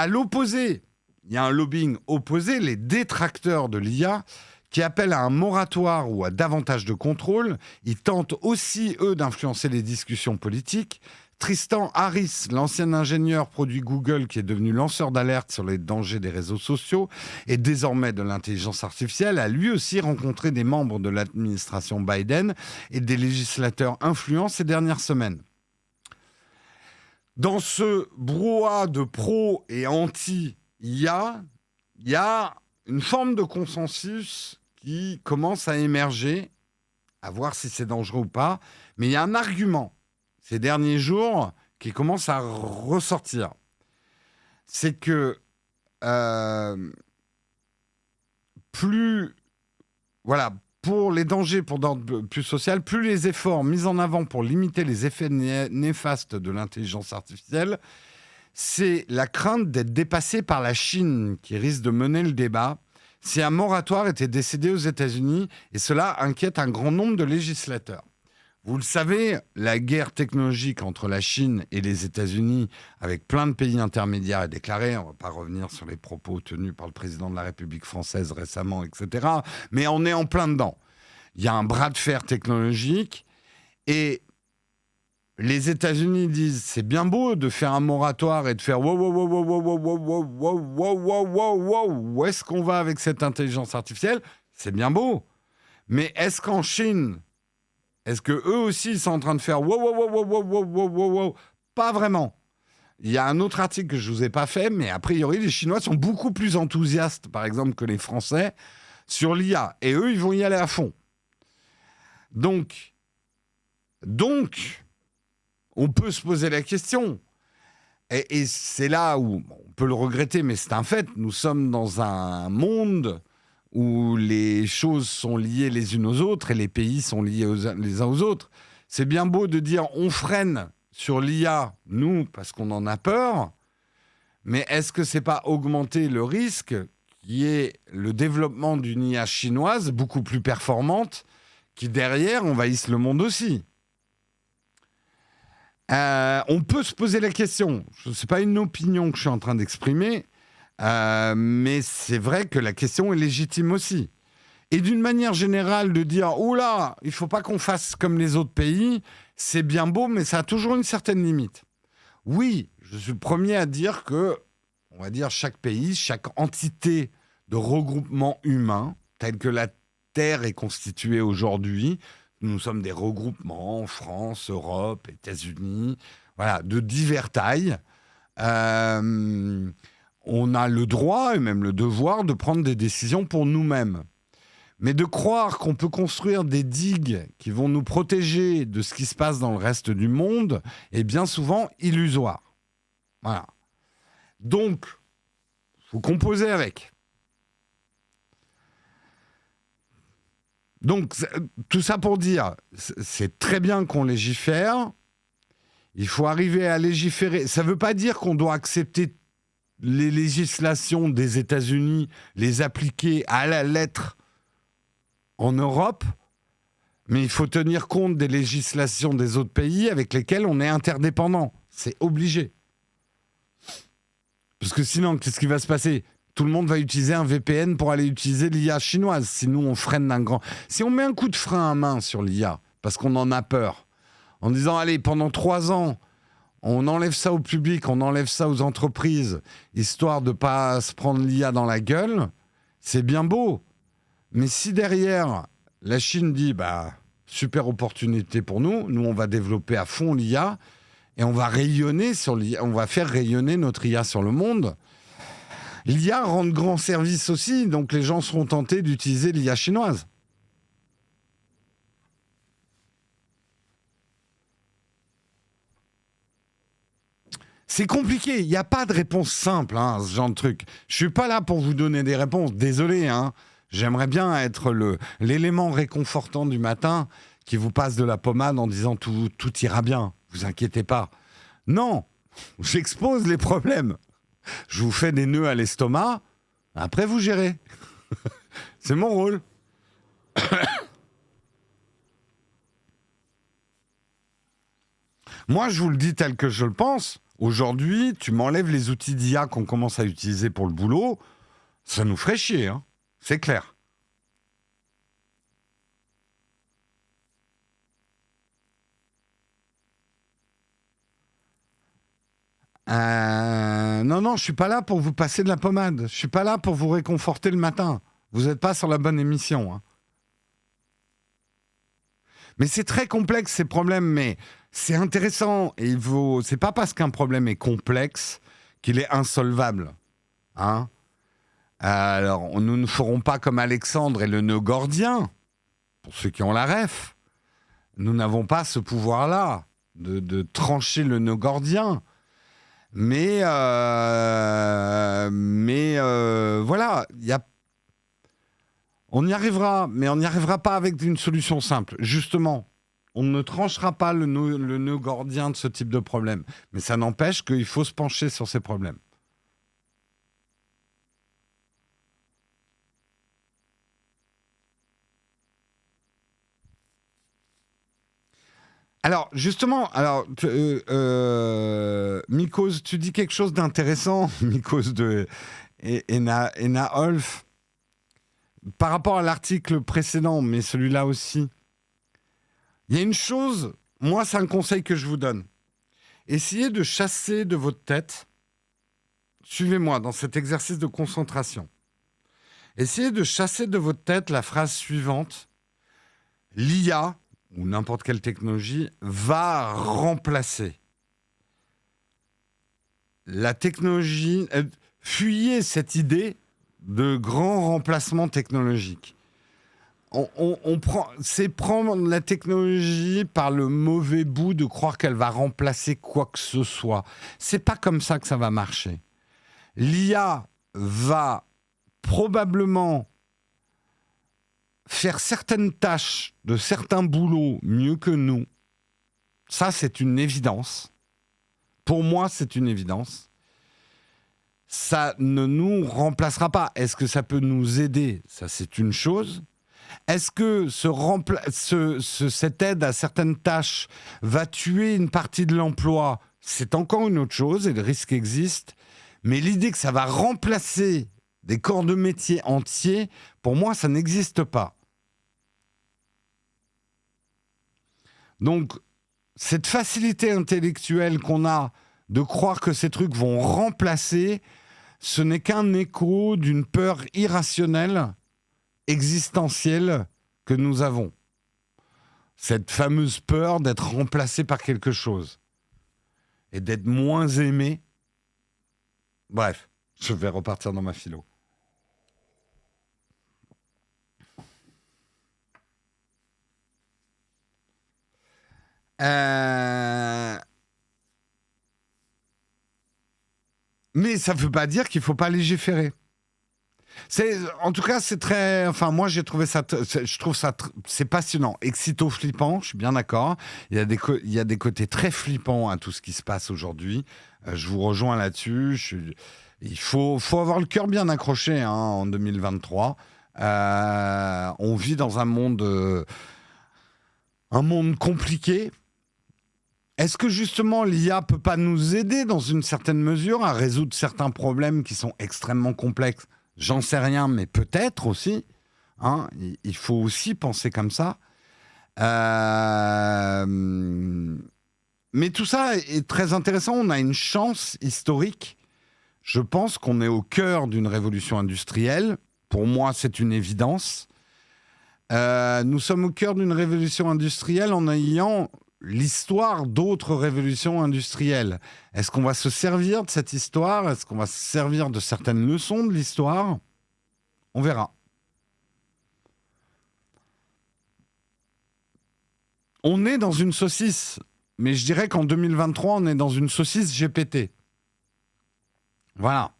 l'opposé, il y a un lobbying opposé, les détracteurs de l'IA, qui appellent à un moratoire ou à davantage de contrôle. Ils tentent aussi, eux, d'influencer les discussions politiques. Tristan Harris, l'ancien ingénieur produit Google qui est devenu lanceur d'alerte sur les dangers des réseaux sociaux et désormais de l'intelligence artificielle, a lui aussi rencontré des membres de l'administration Biden et des législateurs influents ces dernières semaines. Dans ce brouhaha de pro et anti-IA, il y a une forme de consensus qui commence à émerger, à voir si c'est dangereux ou pas, mais il y a un argument ces derniers jours qui commence à ressortir. C'est que pour les dangers pour d'ordre plus social, plus les efforts mis en avant pour limiter les effets néfastes de l'intelligence artificielle, c'est la crainte d'être dépassé par la Chine qui risque de mener le débat si un moratoire était décidé aux États-Unis, et cela inquiète un grand nombre de législateurs. Vous le savez, la guerre technologique entre la Chine et les États-Unis, avec plein de pays intermédiaires, est déclarée. On ne va pas revenir sur les propos tenus par le président de la République française récemment, etc. Mais on est en plein dedans. Il y a un bras de fer technologique et les États-Unis disent c'est bien beau de faire un moratoire et de faire où est-ce qu'on va avec cette intelligence artificielle? C'est bien beau. Mais est-ce qu'en Chine... Est-ce qu'eux aussi, ils sont en train de faire wow? Pas vraiment. Il y a un autre article que je ne vous ai pas fait, mais a priori, les Chinois sont beaucoup plus enthousiastes, par exemple, que les Français, sur l'IA. Et eux, ils vont y aller à fond. Donc, on peut se poser la question. Et c'est là où on peut le regretter, mais c'est un fait. Nous sommes dans un monde où les choses sont liées les unes aux autres et les pays sont liés les uns aux autres. C'est bien beau de dire on freine sur l'IA, nous, parce qu'on en a peur, mais est-ce que c'est pas augmenter le risque qui est le développement d'une IA chinoise beaucoup plus performante qui, derrière, envahisse le monde aussi? On peut se poser la question. Ce n'est pas une opinion que je suis en train d'exprimer, mais c'est vrai que la question est légitime aussi. Et d'une manière générale, de dire « Oula, il ne faut pas qu'on fasse comme les autres pays », c'est bien beau, mais ça a toujours une certaine limite. Oui, je suis le premier à dire que, on va dire, chaque pays, chaque entité de regroupement humain, tel que la Terre est constituée aujourd'hui, nous sommes des regroupements, France, Europe, États-Unis, voilà, de diverses tailles. On a le droit et même le devoir de prendre des décisions pour nous-mêmes. Mais de croire qu'on peut construire des digues qui vont nous protéger de ce qui se passe dans le reste du monde est bien souvent illusoire. Voilà. Donc, il faut composer avec. Donc, tout ça pour dire, c'est très bien qu'on légifère. Il faut arriver à légiférer. Ça ne veut pas dire qu'on doit accepter les législations des États-Unis, les appliquer à la lettre en Europe, mais il faut tenir compte des législations des autres pays avec lesquels on est interdépendant. C'est obligé. Parce que sinon, qu'est-ce qui va se passer? tout le monde va utiliser un VPN pour aller utiliser l'IA chinoise. Si nous, on freine d'un grand... Si on met un coup de frein à main sur l'IA, parce qu'on en a peur, en disant, allez, pendant 3 ans, on enlève ça au public, on enlève ça aux entreprises, histoire de ne pas se prendre l'IA dans la gueule, c'est bien beau. Mais si derrière, la Chine dit, super opportunité pour nous, nous, on va développer à fond l'IA, et on va rayonner sur l'IA, on va faire rayonner notre IA sur le monde. L'IA rend de grands services aussi, donc les gens seront tentés d'utiliser l'IA chinoise. C'est compliqué, il n'y a pas de réponse simple, ce genre de truc. Je suis pas là pour vous donner des réponses, désolé. J'aimerais bien être l'élément réconfortant du matin qui vous passe de la pommade en disant tout ira bien, vous inquiétez pas. Non, j'expose les problèmes. Je vous fais des nœuds à l'estomac, après vous gérez. C'est mon rôle. Moi, je vous le dis tel que je le pense. Aujourd'hui, tu m'enlèves les outils d'IA qu'on commence à utiliser pour le boulot, ça nous ferait chier, c'est clair. Non, je suis pas là pour vous passer de la pommade. Je suis pas là pour vous réconforter le matin. Vous n'êtes pas sur la bonne émission. Mais c'est très complexe ces problèmes, mais c'est intéressant. Et c'est pas parce qu'un problème est complexe qu'il est insolvable. Alors, nous ne ferons pas comme Alexandre et le nœud gordien, pour ceux qui ont la ref. Nous n'avons pas ce pouvoir-là de trancher le nœud gordien. Mais voilà, on y arrivera, mais on n'y arrivera pas avec une solution simple. Justement, on ne tranchera pas le nœud gordien de ce type de problème. Mais ça n'empêche qu'il faut se pencher sur ces problèmes. Alors, justement, Mikos, tu dis quelque chose d'intéressant, Mikos de Ena Olf, par rapport à l'article précédent, mais celui-là aussi. Il y a une chose, moi, c'est un conseil que je vous donne. Essayez de chasser de votre tête, suivez-moi dans cet exercice de concentration. Essayez de chasser de votre tête la phrase suivante. L'IA, ou n'importe quelle technologie, va remplacer. La technologie... fuyez cette idée de grand remplacement technologique. C'est prendre la technologie par le mauvais bout de croire qu'elle va remplacer quoi que ce soit. C'est pas comme ça que ça va marcher. L'IA va probablement faire certaines tâches de certains boulots mieux que nous. Ça, c'est une évidence. Pour moi, c'est une évidence. Ça ne nous remplacera pas. Est-ce que ça peut nous aider ? Ça, c'est une chose. Est-ce que cette aide à certaines tâches va tuer une partie de l'emploi ? C'est encore une autre chose et le risque existe. Mais l'idée que ça va remplacer des corps de métier entiers, pour moi, ça n'existe pas. Donc, cette facilité intellectuelle qu'on a de croire que ces trucs vont remplacer, ce n'est qu'un écho d'une peur irrationnelle, existentielle que nous avons. Cette fameuse peur d'être remplacé par quelque chose et d'être moins aimé. Bref, je vais repartir dans ma philo. Mais ça ne veut pas dire qu'il ne faut pas légiférer. En tout cas, c'est très... Enfin, moi, j'ai trouvé ça... Je trouve ça... C'est passionnant. Excito-flippant, je suis bien d'accord. Il y a des côtés très flippants à tout ce qui se passe aujourd'hui. Je vous rejoins là-dessus. Il faut avoir le cœur bien accroché en 2023. On vit dans un monde compliqué. Est-ce que justement l'IA peut pas nous aider dans une certaine mesure à résoudre certains problèmes qui sont extrêmement complexes? J'en sais rien, mais peut-être aussi. Hein, il faut aussi penser comme ça. Euh, Mais tout ça est très intéressant. On a une chance historique. Je pense qu'on est au cœur d'une révolution industrielle. Pour moi, c'est une évidence. Nous sommes au cœur d'une révolution industrielle en ayant l'histoire d'autres révolutions industrielles. Est-ce qu'on va se servir de cette histoire? Est-ce qu'on va se servir de certaines leçons de l'histoire? On verra. On est dans une saucisse, mais je dirais qu'en 2023, on est dans une saucisse GPT. Voilà.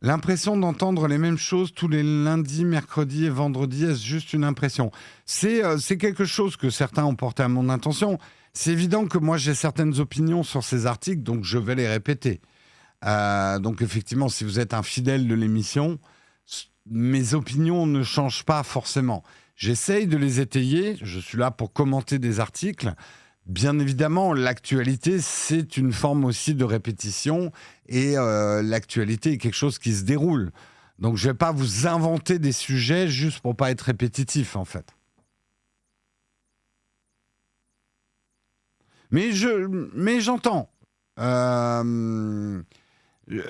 L'impression d'entendre les mêmes choses tous les lundis, mercredis et vendredis, est-ce juste une impression? C'est quelque chose que certains ont porté à mon attention. C'est évident que moi, j'ai certaines opinions sur ces articles, donc je vais les répéter. Donc effectivement, si vous êtes un fidèle de l'émission, mes opinions ne changent pas forcément. J'essaye de les étayer, je suis là pour commenter des articles. Bien évidemment, l'actualité, c'est une forme aussi de répétition et l'actualité est quelque chose qui se déroule. Donc je ne vais pas vous inventer des sujets juste pour ne pas être répétitif, en fait. Mais j'entends.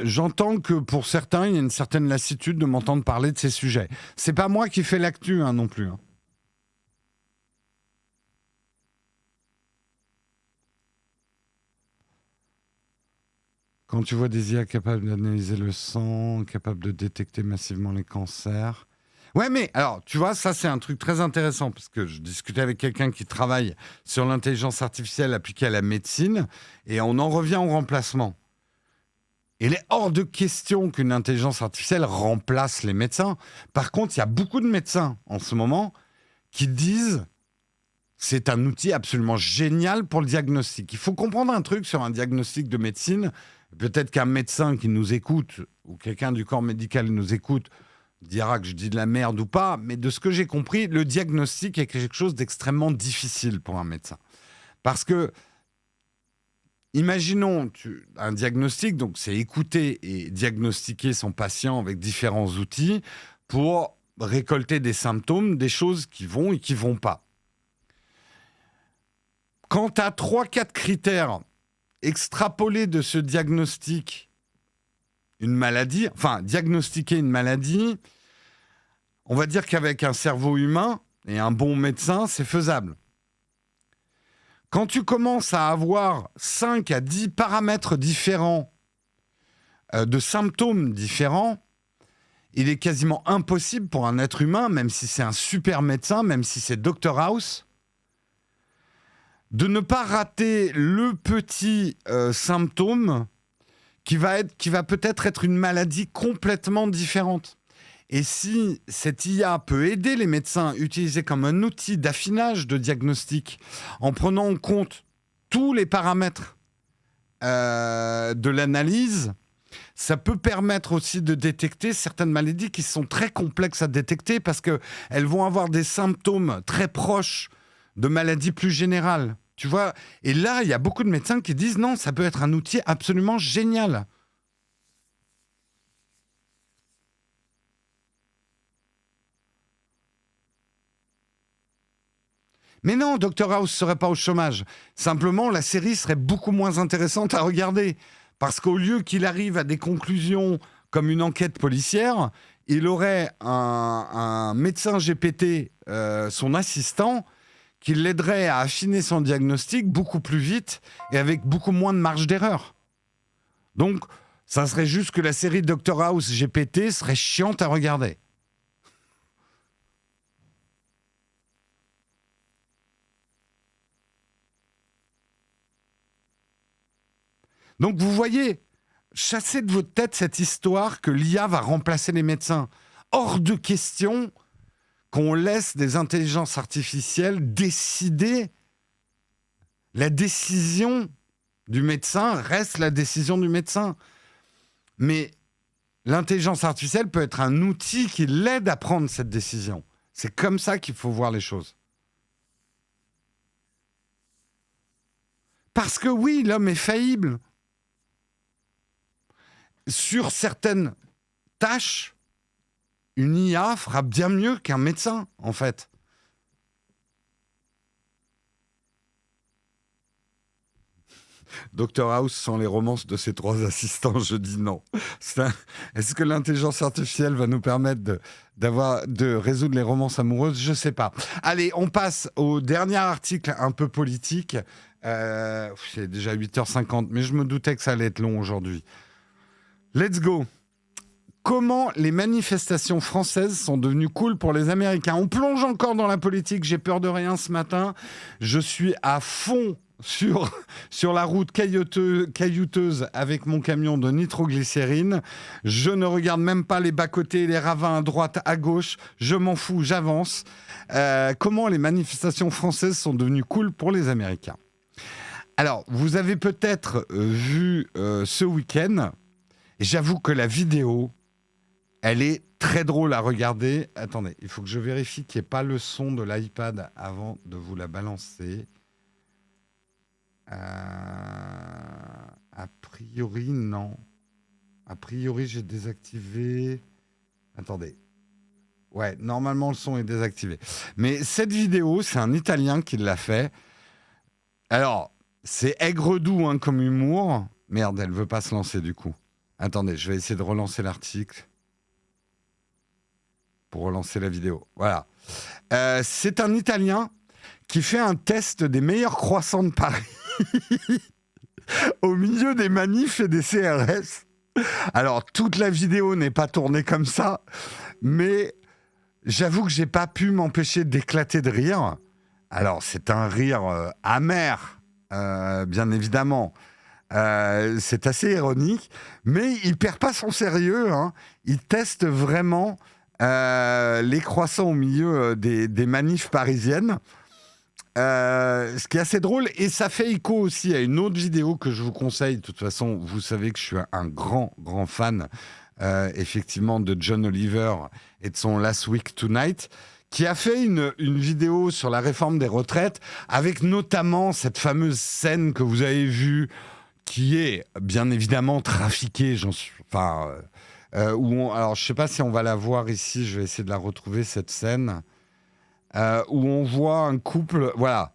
J'entends que pour certains, il y a une certaine lassitude de m'entendre parler de ces sujets. C'est pas moi qui fais l'actu non plus. Quand tu vois des IA capables d'analyser le sang, capables de détecter massivement les cancers. Ouais, mais alors, tu vois, ça c'est un truc très intéressant parce que je discutais avec quelqu'un qui travaille sur l'intelligence artificielle appliquée à la médecine et on en revient au remplacement. Il est hors de question qu'une intelligence artificielle remplace les médecins. Par contre, il y a beaucoup de médecins en ce moment qui disent c'est un outil absolument génial pour le diagnostic. Il faut comprendre un truc sur un diagnostic de médecine. Peut-être qu'un médecin qui nous écoute ou quelqu'un du corps médical qui nous écoute dira que je dis de la merde ou pas, mais de ce que j'ai compris, le diagnostic est quelque chose d'extrêmement difficile pour un médecin. Parce que imaginons un diagnostic, donc c'est écouter et diagnostiquer son patient avec différents outils pour récolter des symptômes, des choses qui vont et qui ne vont pas. Quand tu as 3-4 critères extrapolés de ce diagnostic, une maladie, enfin diagnostiquer une maladie, on va dire qu'avec un cerveau humain et un bon médecin, c'est faisable. Quand tu commences à avoir 5 à 10 paramètres différents, de symptômes différents, il est quasiment impossible pour un être humain, même si c'est un super médecin, même si c'est Dr House, de ne pas rater le petit symptôme qui va peut-être être une maladie complètement différente. Et si cette IA peut aider les médecins utilisés comme un outil d'affinage de diagnostic en prenant en compte tous les paramètres de l'analyse, ça peut permettre aussi de détecter certaines maladies qui sont très complexes à détecter parce qu'elles vont avoir des symptômes très proches de maladies plus générales. Tu vois? Et là, il y a beaucoup de médecins qui disent non, ça peut être un outil absolument génial. Mais non, Dr House ne serait pas au chômage. Simplement, la série serait beaucoup moins intéressante à regarder. Parce qu'au lieu qu'il arrive à des conclusions comme une enquête policière, il aurait un médecin GPT, son assistant, qui l'aiderait à affiner son diagnostic beaucoup plus vite et avec beaucoup moins de marge d'erreur. Donc, ça serait juste que la série Dr House GPT serait chiante à regarder. Donc vous voyez, chassez de votre tête cette histoire que l'IA va remplacer les médecins. Hors de question qu'on laisse des intelligences artificielles décider. La décision du médecin reste la décision du médecin. Mais l'intelligence artificielle peut être un outil qui l'aide à prendre cette décision. C'est comme ça qu'il faut voir les choses. Parce que oui, l'homme est faillible. Sur certaines tâches, une IA fera bien mieux qu'un médecin, en fait. Dr House sans les romances de ses 3 assistants, je dis non. Est-ce que l'intelligence artificielle va nous permettre de résoudre les romances amoureuses? Je ne sais pas. Allez, on passe au dernier article un peu politique. C'est déjà 8h50, mais je me doutais que ça allait être long aujourd'hui. Let's go. Comment les manifestations françaises sont devenues cool pour les Américains? On plonge encore dans la politique, j'ai peur de rien ce matin. Je suis à fond sur la route caillouteuse avec mon camion de nitroglycérine. Je ne regarde même pas les bas-côtés, les ravins à droite, à gauche. Je m'en fous, j'avance. Comment les manifestations françaises sont devenues cool pour les Américains? Alors, vous avez peut-être vu ce week-end, et j'avoue que la vidéo, elle est très drôle à regarder. Attendez, il faut que je vérifie qu'il n'y ait pas le son de l'iPad avant de vous la balancer. A priori, non. A priori, j'ai désactivé... Attendez. Ouais, normalement, le son est désactivé. Mais cette vidéo, c'est un Italien qui l'a fait. Alors, c'est aigre-doux hein, comme humour. Merde, elle veut pas se lancer du coup. Attendez, je vais essayer de relancer l'article pour relancer la vidéo. Voilà. C'est un Italien qui fait un test des meilleurs croissants de Paris au milieu des manifs et des CRS. Alors, toute la vidéo n'est pas tournée comme ça, mais j'avoue que j'ai pas pu m'empêcher d'éclater de rire. Alors, c'est un rire amer, bien évidemment. C'est assez ironique, mais il perd pas son sérieux. Hein. Il teste vraiment les croissants au milieu des manifs parisiennes. Ce qui est assez drôle, et ça fait écho aussi à une autre vidéo que je vous conseille. De toute façon, vous savez que je suis un grand fan, effectivement, de John Oliver et de son Last Week Tonight, qui a fait une vidéo sur la réforme des retraites, avec notamment cette fameuse scène que vous avez vue, qui est bien évidemment trafiquée. Alors, je ne sais pas si on va la voir ici, je vais essayer de la retrouver, cette scène. Où on voit un couple, voilà,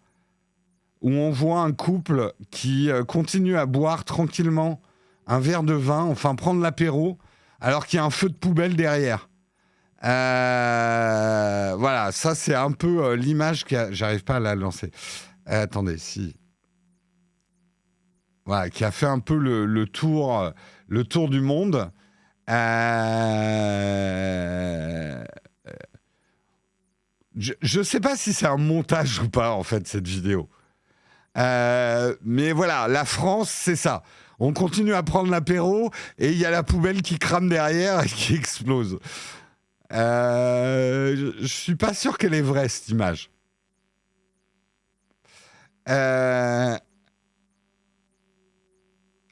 où on voit un couple qui continue à boire tranquillement un verre de vin, enfin prendre l'apéro, alors qu'il y a un feu de poubelle derrière. Voilà, ça c'est un peu l'image j'arrive pas à la lancer. Attendez, si. Voilà, qui a fait un peu le tour du monde. Je ne sais pas si c'est un montage ou pas, en fait, cette vidéo. Mais voilà, la France, c'est ça. On continue à prendre l'apéro et il y a la poubelle qui crame derrière et qui explose. Je ne suis pas sûr qu'elle est vraie, cette image.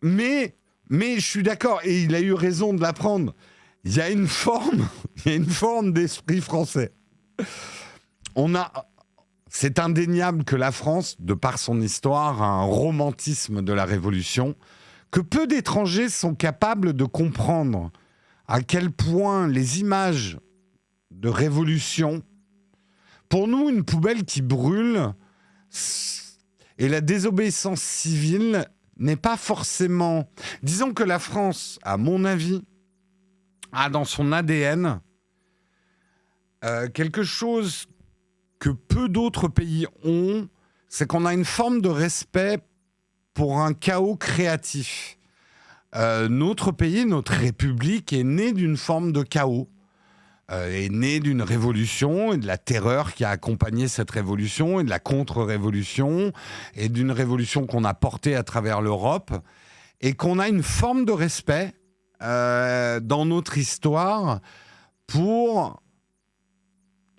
Mais je suis d'accord, et il a eu raison de la prendre. Il y a une forme d'esprit français. C'est indéniable que la France, de par son histoire, a un romantisme de la Révolution, que peu d'étrangers sont capables de comprendre à quel point les images de révolution, pour nous, une poubelle qui brûle et la désobéissance civile n'est pas forcément... Disons que la France, à mon avis, a dans son ADN quelque chose que peu d'autres pays ont, c'est qu'on a une forme de respect pour un chaos créatif. Notre pays, notre République, est né d'une forme de chaos, est né d'une révolution et de la terreur qui a accompagné cette révolution et de la contre-révolution et d'une révolution qu'on a portée à travers l'Europe et qu'on a une forme de respect dans notre histoire pour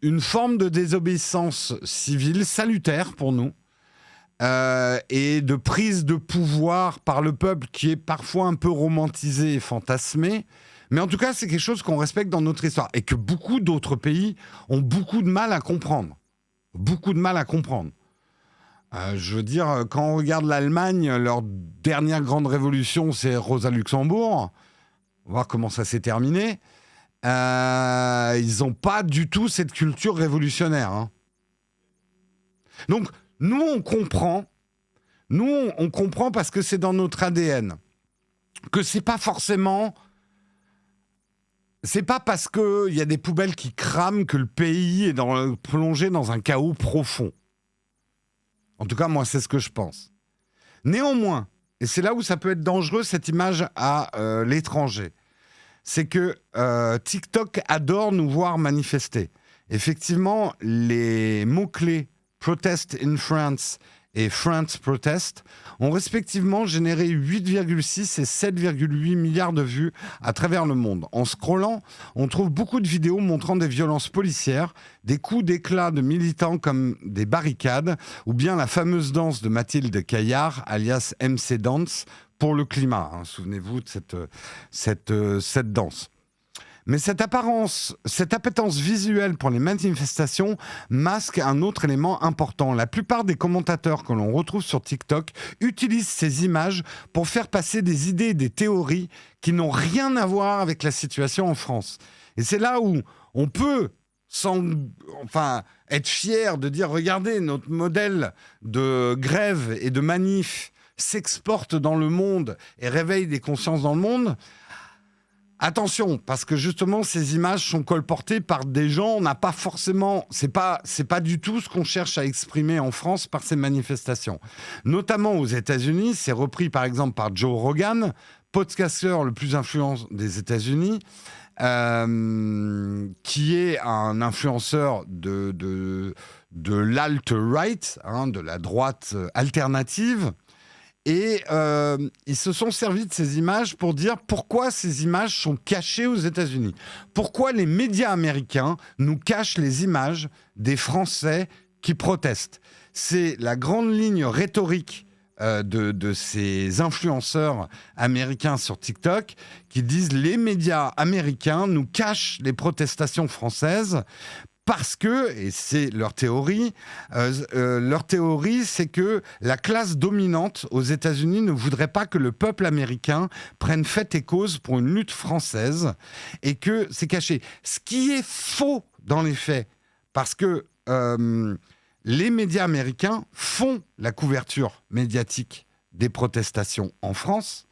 une forme de désobéissance civile salutaire pour nous et de prise de pouvoir par le peuple qui est parfois un peu romantisé et fantasmé, Mais en tout cas, c'est quelque chose qu'on respecte dans notre histoire et que beaucoup d'autres pays ont beaucoup de mal à comprendre. Beaucoup de mal à comprendre. Je veux dire, quand on regarde l'Allemagne, leur dernière grande révolution, c'est Rosa Luxembourg. On va voir comment ça s'est terminé. Ils n'ont pas du tout cette culture révolutionnaire. Hein. Donc, nous, on comprend. Nous, on comprend parce que c'est dans notre ADN. Que c'est pas forcément... C'est pas parce qu'il y a des poubelles qui crament que le pays est plongé dans un chaos profond. En tout cas, moi, c'est ce que je pense. Néanmoins, et c'est là où ça peut être dangereux, cette image à l'étranger, c'est que TikTok adore nous voir manifester. Effectivement, les mots-clés « Protest in France » et France Protest ont respectivement généré 8,6 et 7,8 milliards de vues à travers le monde. En scrollant, on trouve beaucoup de vidéos montrant des violences policières, des coups d'éclat de militants comme des barricades, ou bien la fameuse danse de Mathilde Caillard, alias MC Dance, pour le climat. Hein, souvenez-vous de cette danse. Mais cette appétence visuelle pour les manifestations masque un autre élément important. La plupart des commentateurs que l'on retrouve sur TikTok utilisent ces images pour faire passer des idées et des théories qui n'ont rien à voir avec la situation en France. Et c'est là où on peut être fier de dire, regardez, notre modèle de grève et de manif s'exporte dans le monde et réveille des consciences dans le monde. Attention, parce que justement, ces images sont colportées par des gens, on n'a pas forcément... C'est pas du tout ce qu'on cherche à exprimer en France par ces manifestations. Notamment aux États-Unis, c'est repris par exemple par Joe Rogan, podcasteur le plus influent des États-Unis, qui est un influenceur de l'alt-right, hein, de la droite alternative. Et ils se sont servis de ces images pour dire pourquoi ces images sont cachées aux États-Unis. Pourquoi les médias américains nous cachent les images des Français qui protestent. C'est la grande ligne rhétorique de ces influenceurs américains sur TikTok qui disent les médias américains nous cachent les protestations françaises. Parce que, et c'est leur théorie, c'est que la classe dominante aux États-Unis ne voudrait pas que le peuple américain prenne fait et cause pour une lutte française et que c'est caché. Ce qui est faux dans les faits, parce que les médias américains font la couverture médiatique des protestations en France.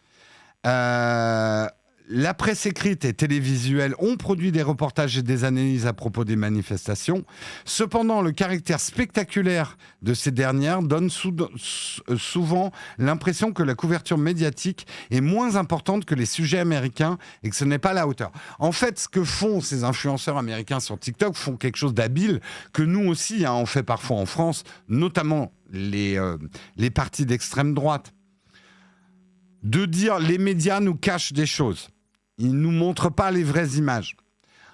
La presse écrite et télévisuelle ont produit des reportages et des analyses à propos des manifestations. Cependant, le caractère spectaculaire de ces dernières donne souvent l'impression que la couverture médiatique est moins importante que les sujets américains et que ce n'est pas à la hauteur. En fait, ce que font ces influenceurs américains sur TikTok font quelque chose d'habile que nous aussi, on fait parfois en France, notamment les partis d'extrême droite. De dire les médias nous cachent des choses. Ils ne nous montrent pas les vraies images.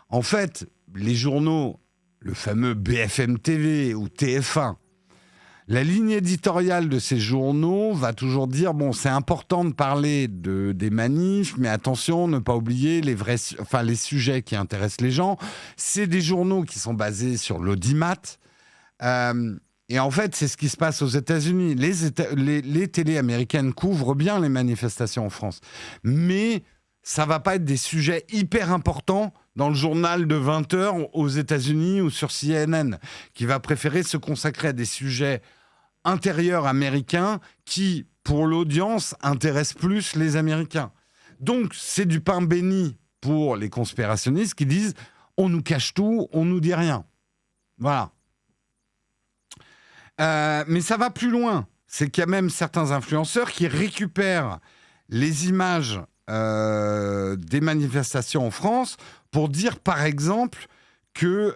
En fait, les journaux, le fameux BFM TV ou TF1, la ligne éditoriale de ces journaux va toujours dire bon, c'est important de parler des manifs, mais attention, ne pas oublier les sujets qui intéressent les gens. C'est des journaux qui sont basés sur l'audimat. Et en fait, c'est ce qui se passe aux États-Unis. Les télés américaines couvrent bien les manifestations en France. Mais ça ne va pas être des sujets hyper importants dans le journal de 20h aux États-Unis ou sur CNN, qui va préférer se consacrer à des sujets intérieurs américains qui, pour l'audience, intéressent plus les Américains. Donc, c'est du pain béni pour les conspirationnistes qui disent « on nous cache tout, on nous dit rien ». Voilà. Mais ça va plus loin. C'est qu'il y a même certains influenceurs qui récupèrent les images des manifestations en France pour dire, par exemple, que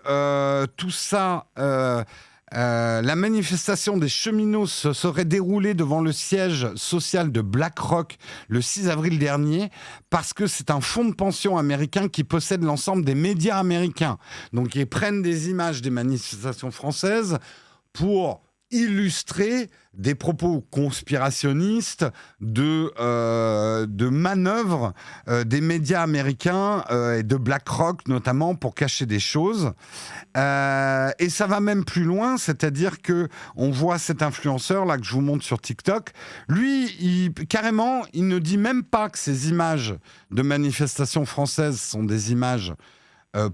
tout ça, la manifestation des cheminots se serait déroulée devant le siège social de BlackRock le 6 avril dernier parce que c'est un fonds de pension américain qui possède l'ensemble des médias américains. Donc, ils prennent des images des manifestations françaises pour illustrer des propos conspirationnistes de manœuvres des médias américains et de BlackRock notamment pour cacher des choses. Et ça va même plus loin, c'est-à-dire que on voit cet influenceur là que je vous montre sur TikTok. Lui, carrément, il ne dit même pas que ces images de manifestations françaises sont des images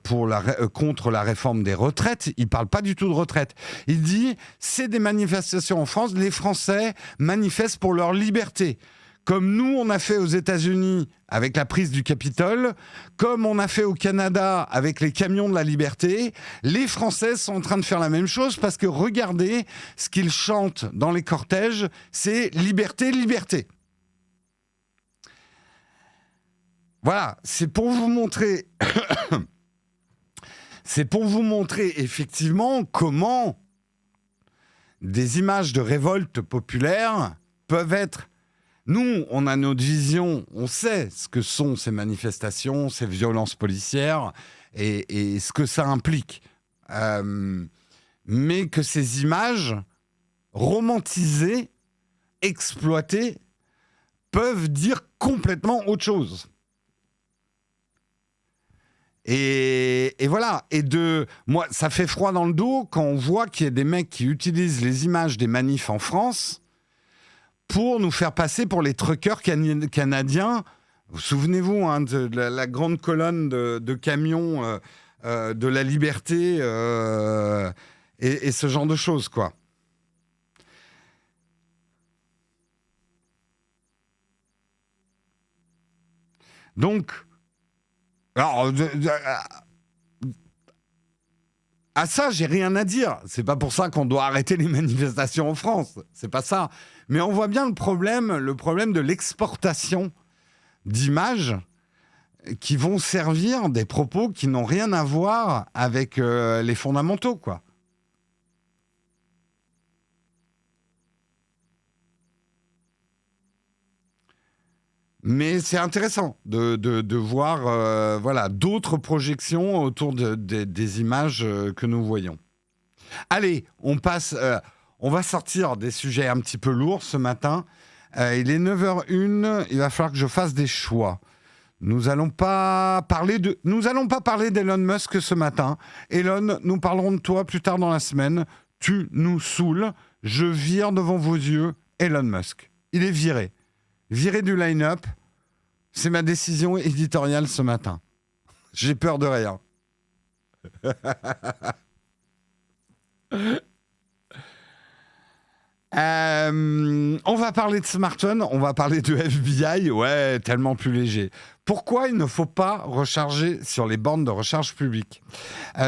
contre la réforme des retraites. Il ne parle pas du tout de retraite. Il dit, c'est des manifestations en France, les Français manifestent pour leur liberté. Comme nous, on a fait aux États-Unis avec la prise du Capitole, comme on a fait au Canada avec les camions de la liberté, les Français sont en train de faire la même chose parce que regardez, ce qu'ils chantent dans les cortèges, c'est liberté, liberté. Voilà, c'est pour vous montrer... C'est pour vous montrer effectivement comment des images de révolte populaire peuvent être... Nous, on a notre vision, on sait ce que sont ces manifestations, ces violences policières et ce que ça implique. Mais que ces images romantisées, exploitées, peuvent dire complètement autre chose. Et voilà. Et moi, ça fait froid dans le dos quand on voit qu'il y a des mecs qui utilisent les images des manifs en France pour nous faire passer pour les truckers canadiens. Vous souvenez-vous de la grande colonne de camions de la liberté et ce genre de choses, quoi. Donc... Alors, à ça, j'ai rien à dire. C'est pas pour ça qu'on doit arrêter les manifestations en France. C'est pas ça. Mais on voit bien le problème de l'exportation d'images qui vont servir des propos qui n'ont rien à voir avec les fondamentaux, quoi. Mais c'est intéressant de voir d'autres projections autour des images que nous voyons. Allez, on passe. On va sortir des sujets un petit peu lourds ce matin. Il est 9h01, il va falloir que je fasse des choix. Nous n'allons pas parler d'Elon Musk ce matin. Elon, nous parlerons de toi plus tard dans la semaine. Tu nous saoules. Je vire devant vos yeux Elon Musk. Il est viré. Viré du line-up, c'est ma décision éditoriale ce matin. J'ai peur de rien. On va parler de smartphone, on va parler de FBI, ouais, tellement plus léger. Pourquoi il ne faut pas recharger sur les bornes de recharge publiques ?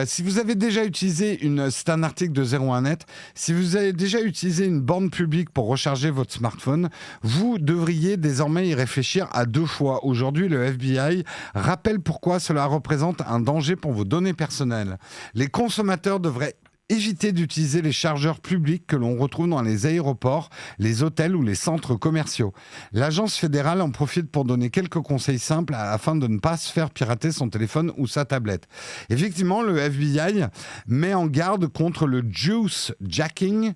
Si vous avez déjà utilisé c'est un article de 01net, si vous avez déjà utilisé une borne publique pour recharger votre smartphone, vous devriez désormais y réfléchir à 2 fois. Aujourd'hui, le FBI rappelle pourquoi cela représente un danger pour vos données personnelles. Les consommateurs devraient éviter d'utiliser les chargeurs publics que l'on retrouve dans les aéroports, les hôtels ou les centres commerciaux. L'agence fédérale en profite pour donner quelques conseils simples afin de ne pas se faire pirater son téléphone ou sa tablette. Effectivement, le FBI met en garde contre le juice jacking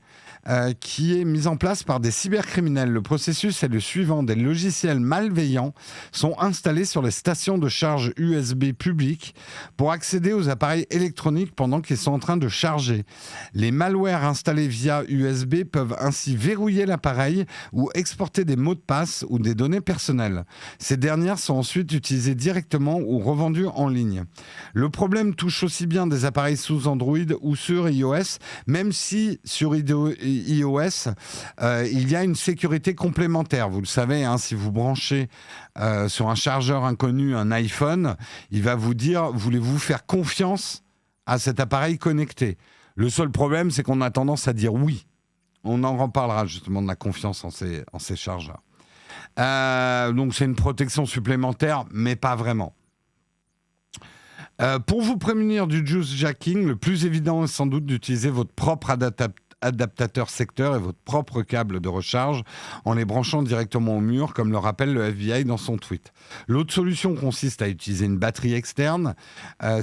qui est mis en place par des cybercriminels. Le processus est le suivant. Des logiciels malveillants sont installés sur les stations de charge USB publiques pour accéder aux appareils électroniques pendant qu'ils sont en train de charger. Les malwares installés via USB peuvent ainsi verrouiller l'appareil ou exporter des mots de passe ou des données personnelles. Ces dernières sont ensuite utilisées directement ou revendues en ligne. Le problème touche aussi bien des appareils sous Android ou sur iOS, même si sur iOS, il y a une sécurité complémentaire. Vous le savez, si vous branchez sur un chargeur inconnu un iPhone, il va vous dire, voulez-vous faire confiance à cet appareil connecté ? Le seul problème, c'est qu'on a tendance à dire oui. On en reparlera justement de la confiance en ces chargeurs. Donc c'est une protection supplémentaire, mais pas vraiment. Pour vous prémunir du juice jacking, le plus évident est sans doute d'utiliser votre propre adaptateur secteur et votre propre câble de recharge en les branchant directement au mur, comme le rappelle le FBI dans son tweet. L'autre solution consiste à utiliser une batterie externe.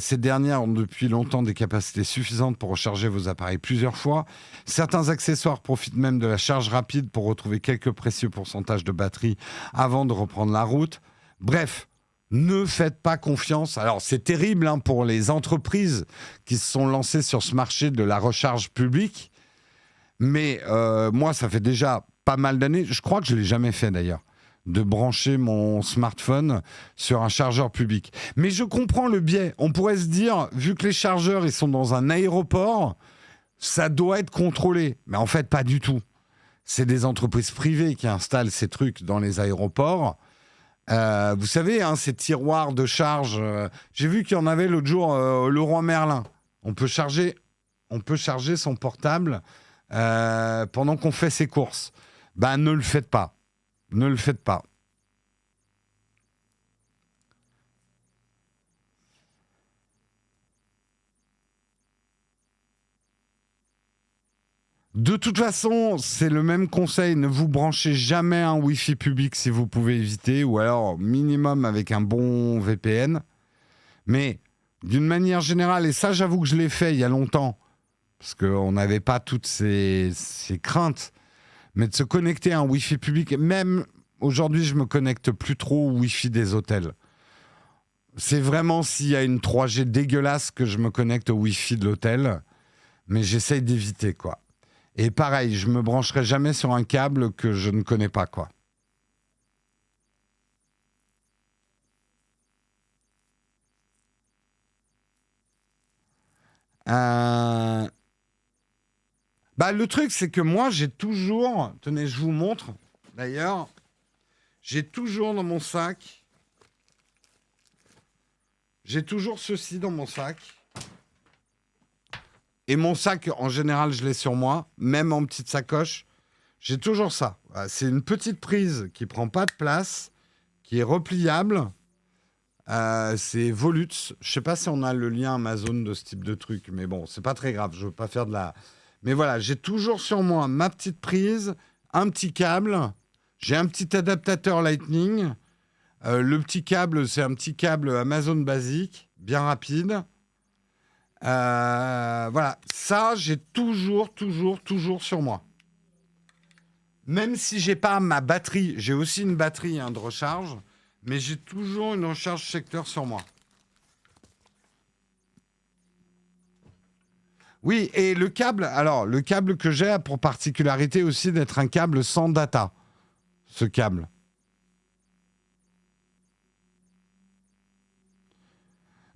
Ces dernières ont depuis longtemps des capacités suffisantes pour recharger vos appareils plusieurs fois. Certains accessoires profitent même de la charge rapide pour retrouver quelques précieux pourcentages de batterie avant de reprendre la route. Bref, ne faites pas confiance. Alors, c'est terrible pour les entreprises qui se sont lancées sur ce marché de la recharge publique. Mais moi, ça fait déjà pas mal d'années. Je crois que je ne l'ai jamais fait d'ailleurs, de brancher mon smartphone sur un chargeur public. Mais je comprends le biais. On pourrait se dire, vu que les chargeurs ils sont dans un aéroport, ça doit être contrôlé. Mais en fait, pas du tout. C'est des entreprises privées qui installent ces trucs dans les aéroports. Vous savez, ces tiroirs de charge, j'ai vu qu'il y en avait l'autre jour au Leroy Merlin. On peut charger son portable pendant qu'on fait ses courses. Ben, ne le faites pas. Ne le faites pas. De toute façon, c'est le même conseil. Ne vous branchez jamais un Wi-Fi public si vous pouvez éviter, ou alors minimum avec un bon VPN. Mais d'une manière générale, et ça j'avoue que je l'ai fait il y a longtemps, parce qu'on n'avait pas toutes ces craintes, mais de se connecter à un Wi-Fi public, même aujourd'hui je me connecte plus trop au Wi-Fi des hôtels. C'est vraiment s'il y a une 3G dégueulasse que je me connecte au Wi-Fi de l'hôtel, mais j'essaye d'éviter, quoi. Et pareil, je me brancherai jamais sur un câble que je ne connais pas, quoi. Le truc, c'est que moi, j'ai toujours... Tenez, je vous montre, d'ailleurs. J'ai toujours dans mon sac... J'ai toujours ceci dans mon sac. Et mon sac, en général, je l'ai sur moi, même en petite sacoche. J'ai toujours ça. C'est une petite prise qui prend pas de place, qui est repliable. C'est Volux. Je sais pas si on a le lien Amazon de ce type de truc, mais bon, c'est pas très grave. Je veux pas faire de la... Mais voilà, j'ai toujours sur moi ma petite prise, un petit câble. J'ai un petit adaptateur Lightning. Le petit câble, c'est un petit câble Amazon basique, bien rapide. Voilà, ça, j'ai toujours sur moi. Même si j'ai pas ma batterie, j'ai aussi une batterie de recharge, mais j'ai toujours une recharge secteur sur moi. Oui, et le câble que j'ai a pour particularité aussi d'être un câble sans data, ce câble.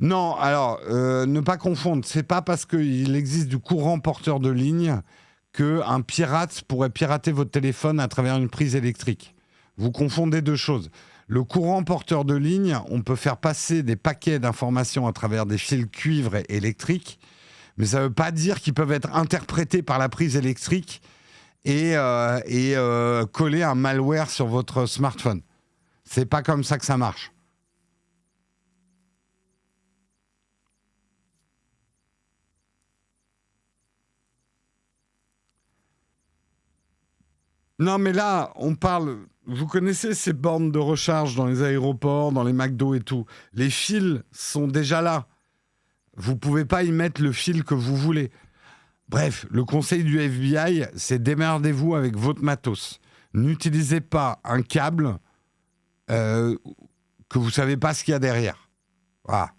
Non, alors, ne pas confondre. C'est pas parce qu'il existe du courant porteur de ligne qu'un pirate pourrait pirater votre téléphone à travers une prise électrique. Vous confondez deux choses. Le courant porteur de ligne, on peut faire passer des paquets d'informations à travers des fils cuivre et électriques, mais ça ne veut pas dire qu'ils peuvent être interprétés par la prise électrique et coller un malware sur votre smartphone. C'est pas comme ça que ça marche. Non, mais là, on parle... Vous connaissez ces bornes de recharge dans les aéroports, dans les McDo et tout. Les fils sont déjà là. Vous ne pouvez pas y mettre le fil que vous voulez. Bref, le conseil du FBI, c'est démerdez-vous avec votre matos. N'utilisez pas un câble que vous ne savez pas ce qu'il y a derrière. Voilà.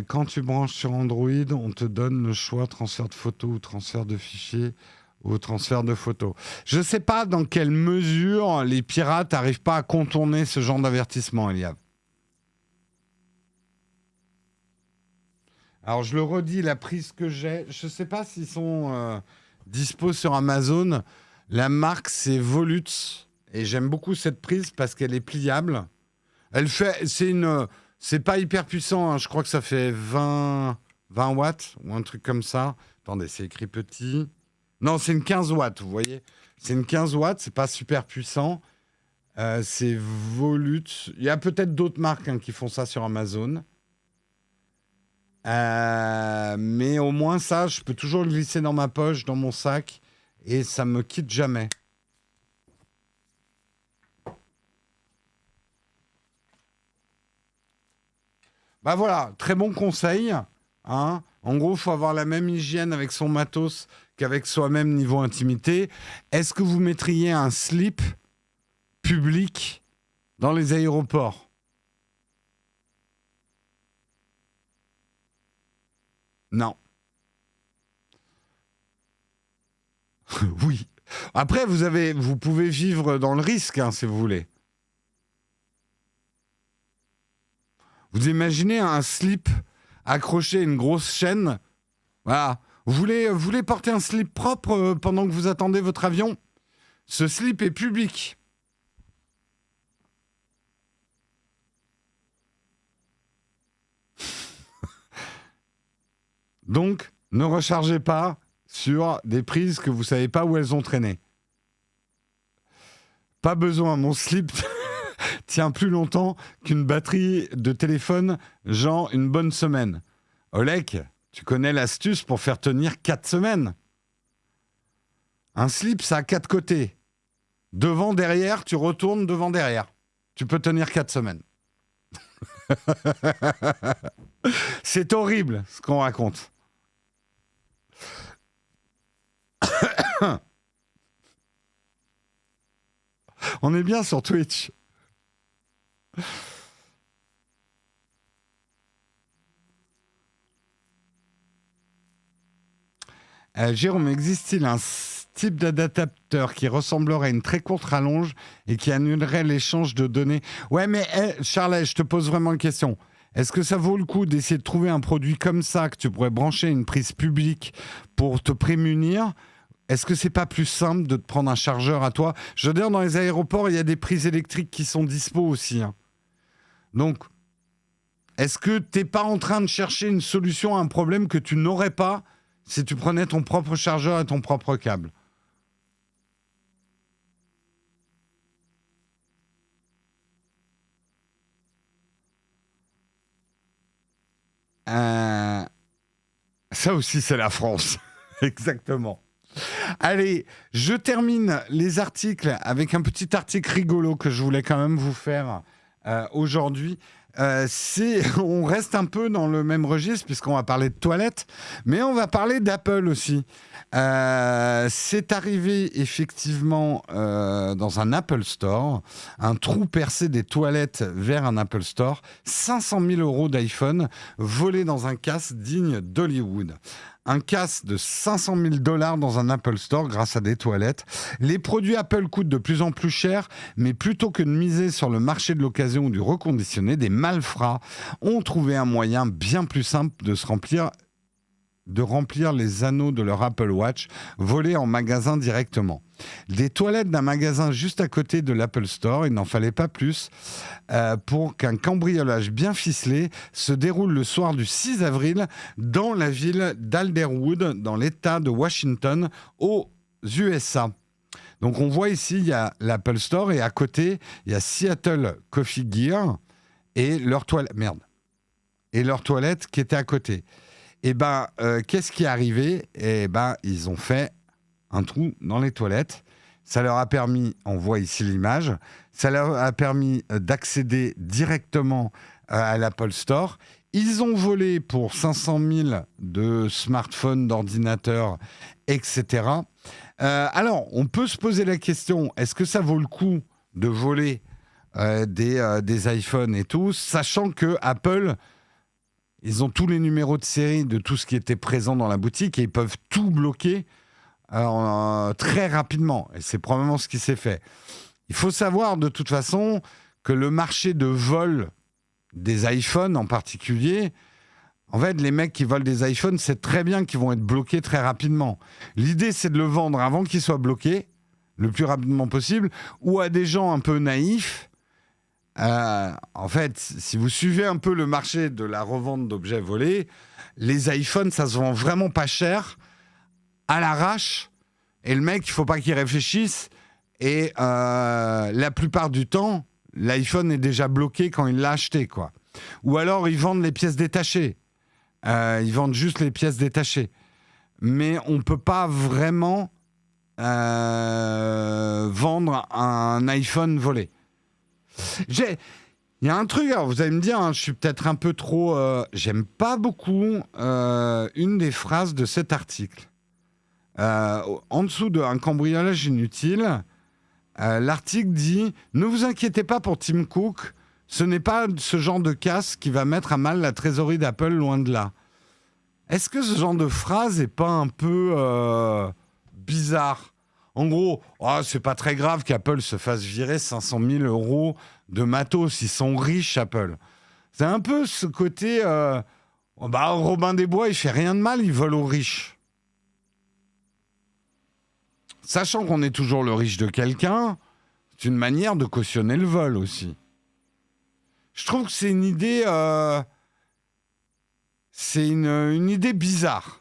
Quand tu branches sur Android, on te donne le choix transfert de photos ou transfert de fichiers ou transfert de photos. Je ne sais pas dans quelle mesure les pirates n'arrivent pas à contourner ce genre d'avertissement, Eliav. Alors, je le redis, la prise que j'ai, je ne sais pas s'ils sont dispo sur Amazon. La marque, c'est Volux. Et j'aime beaucoup cette prise parce qu'elle est pliable. C'est pas hyper puissant, je crois que ça fait 20 watts ou un truc comme ça. Attendez, c'est écrit petit. Non, c'est une 15 watts, vous voyez. C'est une 15 watts, c'est pas super puissant. C'est Volux. Il y a peut-être d'autres marques qui font ça sur Amazon. Mais au moins ça, je peux toujours le glisser dans ma poche, dans mon sac, et ça me quitte jamais. Bah voilà, très bon conseil. Hein. En gros, il faut avoir la même hygiène avec son matos qu'avec soi-même niveau intimité. Est-ce que vous mettriez un slip public dans les aéroports? Non. Oui. Après, vous pouvez vivre dans le risque, hein, si vous voulez. Vous imaginez un slip accroché à une grosse chaîne? Voilà. Vous voulez porter un slip propre pendant que vous attendez votre avion? Ce slip est public. Donc, ne rechargez pas sur des prises que vous ne savez pas où elles ont traîné. Pas besoin, mon slip tient plus longtemps qu'une batterie de téléphone, genre une bonne semaine. Olek, tu connais l'astuce pour faire tenir 4 semaines. Un slip, ça a 4 côtés. Devant, derrière, tu retournes devant, derrière. Tu peux tenir 4 semaines. C'est horrible ce qu'on raconte. On est bien sur Twitch. Jérôme, existe-t-il un type d'adaptateur qui ressemblerait à une très courte rallonge et qui annulerait l'échange de données? Ouais, mais Charles, je te pose vraiment une question. Est-ce que ça vaut le coup d'essayer de trouver un produit comme ça que tu pourrais brancher à une prise publique pour te prémunir? Est-ce que c'est pas plus simple de te prendre un chargeur à toi? Je veux dire, dans les aéroports, il y a des prises électriques qui sont dispo aussi. Hein. Donc, est-ce que t'es pas en train de chercher une solution à un problème que tu n'aurais pas si tu prenais ton propre chargeur et ton propre câble? Ça aussi, c'est la France. Exactement. Allez, je termine les articles avec un petit article rigolo que je voulais quand même vous faire aujourd'hui. On reste un peu dans le même registre puisqu'on va parler de toilettes, mais on va parler d'Apple aussi. C'est arrivé effectivement dans un Apple Store, un trou percé des toilettes vers un Apple Store, 500 000 € d'iPhone volés dans un casse digne d'Hollywood. Un casse de 500 000 $ dans un Apple Store grâce à des toilettes. Les produits Apple coûtent de plus en plus cher, mais plutôt que de miser sur le marché de l'occasion ou du reconditionné, des malfrats ont trouvé un moyen bien plus simple de remplir les anneaux de leur Apple Watch volés en magasin directement. Des toilettes d'un magasin juste à côté de l'Apple Store, il n'en fallait pas plus pour qu'un cambriolage bien ficelé se déroule le soir du 6 avril dans la ville d'Alderwood, dans l'État de Washington, aux USA. Donc on voit ici, il y a l'Apple Store et à côté, il y a Seattle Coffee Gear et leur toilette. Et leur toilette qui était à côté. Et qu'est-ce qui est arrivé? Ils ont fait un trou dans les toilettes. Ça leur a permis, on voit ici l'image, ça leur a permis d'accéder directement à l'Apple Store. Ils ont volé pour 500 000 de smartphones, d'ordinateurs, etc. Alors, on peut se poser la question, est-ce que ça vaut le coup de voler des iPhones et tout, sachant que Apple... Ils ont tous les numéros de série de tout ce qui était présent dans la boutique et ils peuvent tout bloquer très rapidement. Et c'est probablement ce qui s'est fait. Il faut savoir de toute façon que le marché de vol des iPhones en particulier, en fait, les mecs qui volent des iPhones, c'est très bien qu'ils vont être bloqués très rapidement. L'idée, c'est de le vendre avant qu'il soit bloqué, le plus rapidement possible, ou à des gens un peu naïfs. En fait, si vous suivez un peu le marché de la revente d'objets volés, les iPhones, ça se vend vraiment pas cher, à l'arrache, et le mec, il faut pas qu'il réfléchisse, et la plupart du temps, l'iPhone est déjà bloqué quand il l'a acheté, quoi. Ou alors, ils vendent les pièces détachées. Ils vendent juste les pièces détachées. Mais on ne peut pas vraiment vendre un iPhone volé. Il y a un truc, alors vous allez me dire, hein, je suis peut-être un peu trop... j'aime pas beaucoup une des phrases de cet article. En dessous d'un cambriolage inutile, l'article dit « Ne vous inquiétez pas pour Tim Cook, ce n'est pas ce genre de casse qui va mettre à mal la trésorerie d'Apple, loin de là. » Est-ce que ce genre de phrase n'est pas un peu bizarre ? En gros, c'est pas très grave qu'Apple se fasse virer 500 000 euros de matos. Ils sont riches, Apple. C'est un peu ce côté... Robin des Bois, il fait rien de mal, il vole aux riches. Sachant qu'on est toujours le riche de quelqu'un, c'est une manière de cautionner le vol aussi. Je trouve que c'est une idée... c'est une idée bizarre.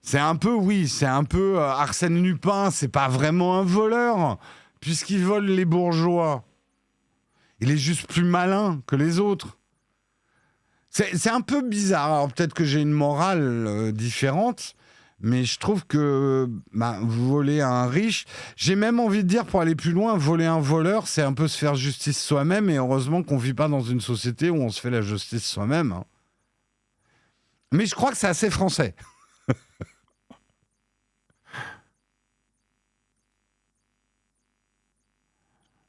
C'est un peu Arsène Lupin, c'est pas vraiment un voleur, puisqu'il vole les bourgeois. Il est juste plus malin que les autres. C'est un peu bizarre. Alors peut-être que j'ai une morale différente, mais je trouve que voler un riche, j'ai même envie de dire, pour aller plus loin, voler un voleur, c'est un peu se faire justice soi-même, et heureusement qu'on vit pas dans une société où on se fait la justice soi-même. Hein. Mais je crois que c'est assez français.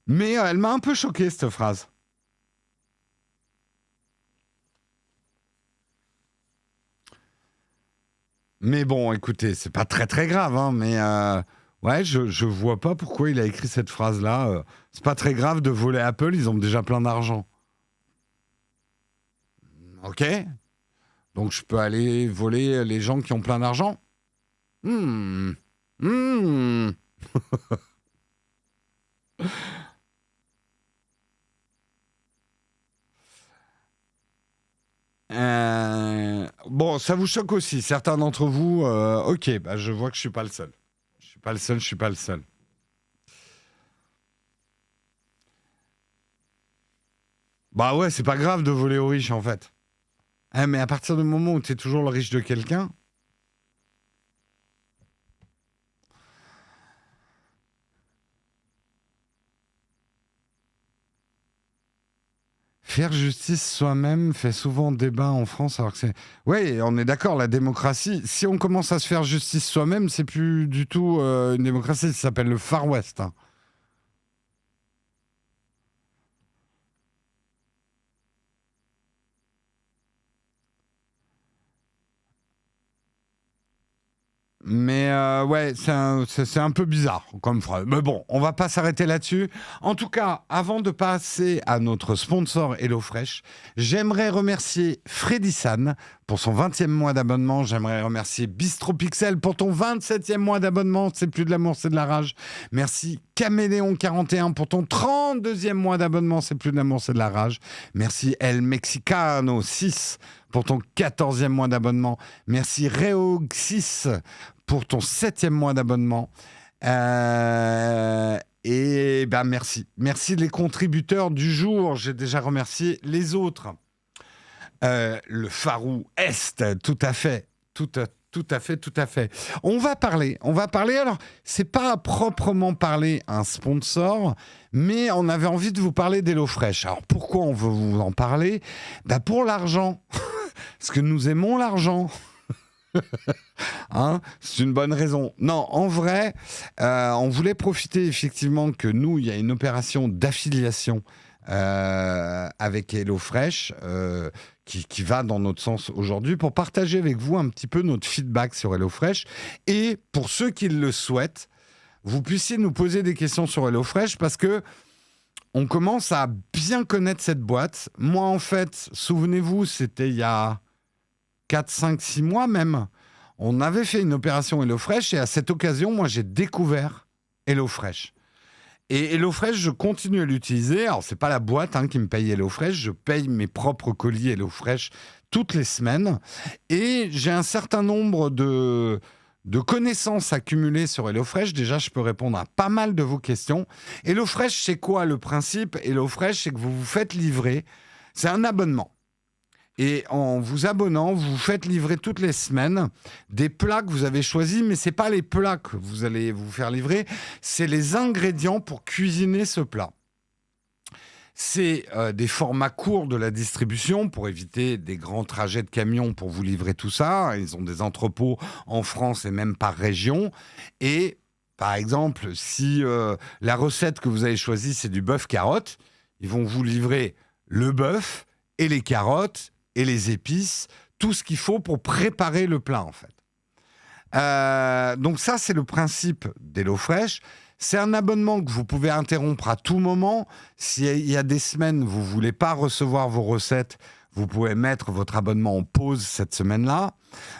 Mais elle m'a un peu choqué, cette phrase. Mais bon, écoutez, c'est pas très très grave, hein, mais ouais, je vois pas pourquoi il a écrit cette phrase-là. C'est pas très grave de voler Apple, ils ont déjà plein d'argent. Ok, donc je peux aller voler les gens qui ont plein d'argent. Bon, ça vous choque aussi, certains d'entre vous. Ok, je vois que je suis pas le seul. Je suis pas le seul. Bah ouais, c'est pas grave de voler aux riches en fait. Mais à partir du moment où tu es toujours le riche de quelqu'un, faire justice soi-même fait souvent débat en France, alors que c'est... Oui, on est d'accord, la démocratie, si on commence à se faire justice soi-même, c'est plus du tout une démocratie, ça s'appelle le Far West. Hein. Mais ouais, c'est un peu bizarre comme phrase. Mais bon, on va pas s'arrêter là-dessus. En tout cas, avant de passer à notre sponsor HelloFresh, j'aimerais remercier Freddy San pour son 20e mois d'abonnement. J'aimerais remercier Bistro Pixel pour ton 27e mois d'abonnement. C'est plus de l'amour, c'est de la rage. Merci Caméléon41 pour ton 32e mois d'abonnement. C'est plus de l'amour, c'est de la rage. Merci El Mexicano 6 pour ton 14e mois d'abonnement. Merci Reoxis pour ton 7e mois d'abonnement. Et merci. Merci les contributeurs du jour. J'ai déjà remercié les autres. Le Farou Est, tout à fait. Tout à fait. On va parler. Alors, c'est pas à proprement parler un sponsor, mais on avait envie de vous parler d'HelloFresh. Alors, pourquoi on veut vous en parler ? Pour l'argent. Parce que nous aimons l'argent. Hein, c'est une bonne raison. Non, en vrai, on voulait profiter effectivement que nous, il y a une opération d'affiliation avec HelloFresh qui va dans notre sens aujourd'hui pour partager avec vous un petit peu notre feedback sur HelloFresh et pour ceux qui le souhaitent, vous puissiez nous poser des questions sur HelloFresh parce que on commence à bien connaître cette boîte. Moi, en fait, souvenez-vous, c'était il y a 4, 5, 6 mois même. On avait fait une opération HelloFresh et à cette occasion, moi, j'ai découvert HelloFresh. Et HelloFresh, je continue à l'utiliser. Alors, c'est pas la boîte qui me paye HelloFresh. Je paye mes propres colis HelloFresh toutes les semaines. Et j'ai un certain nombre de connaissances accumulées sur HelloFresh. Déjà, je peux répondre à pas mal de vos questions. HelloFresh, c'est quoi le principe ? HelloFresh, c'est que vous vous faites livrer. C'est un abonnement. Et en vous abonnant, vous vous faites livrer toutes les semaines des plats que vous avez choisis, mais ce n'est pas les plats que vous allez vous faire livrer, c'est les ingrédients pour cuisiner ce plat. C'est des formats courts de la distribution pour éviter des grands trajets de camions pour vous livrer tout ça. Ils ont des entrepôts en France et même par région. Et par exemple, si la recette que vous avez choisie, c'est du bœuf carotte, ils vont vous livrer le bœuf et les carottes et les épices, tout ce qu'il faut pour préparer le plat en fait. Donc ça, c'est le principe d'HelloFresh. C'est un abonnement que vous pouvez interrompre à tout moment. S'il y a des semaines où vous ne voulez pas recevoir vos recettes, vous pouvez mettre votre abonnement en pause cette semaine-là.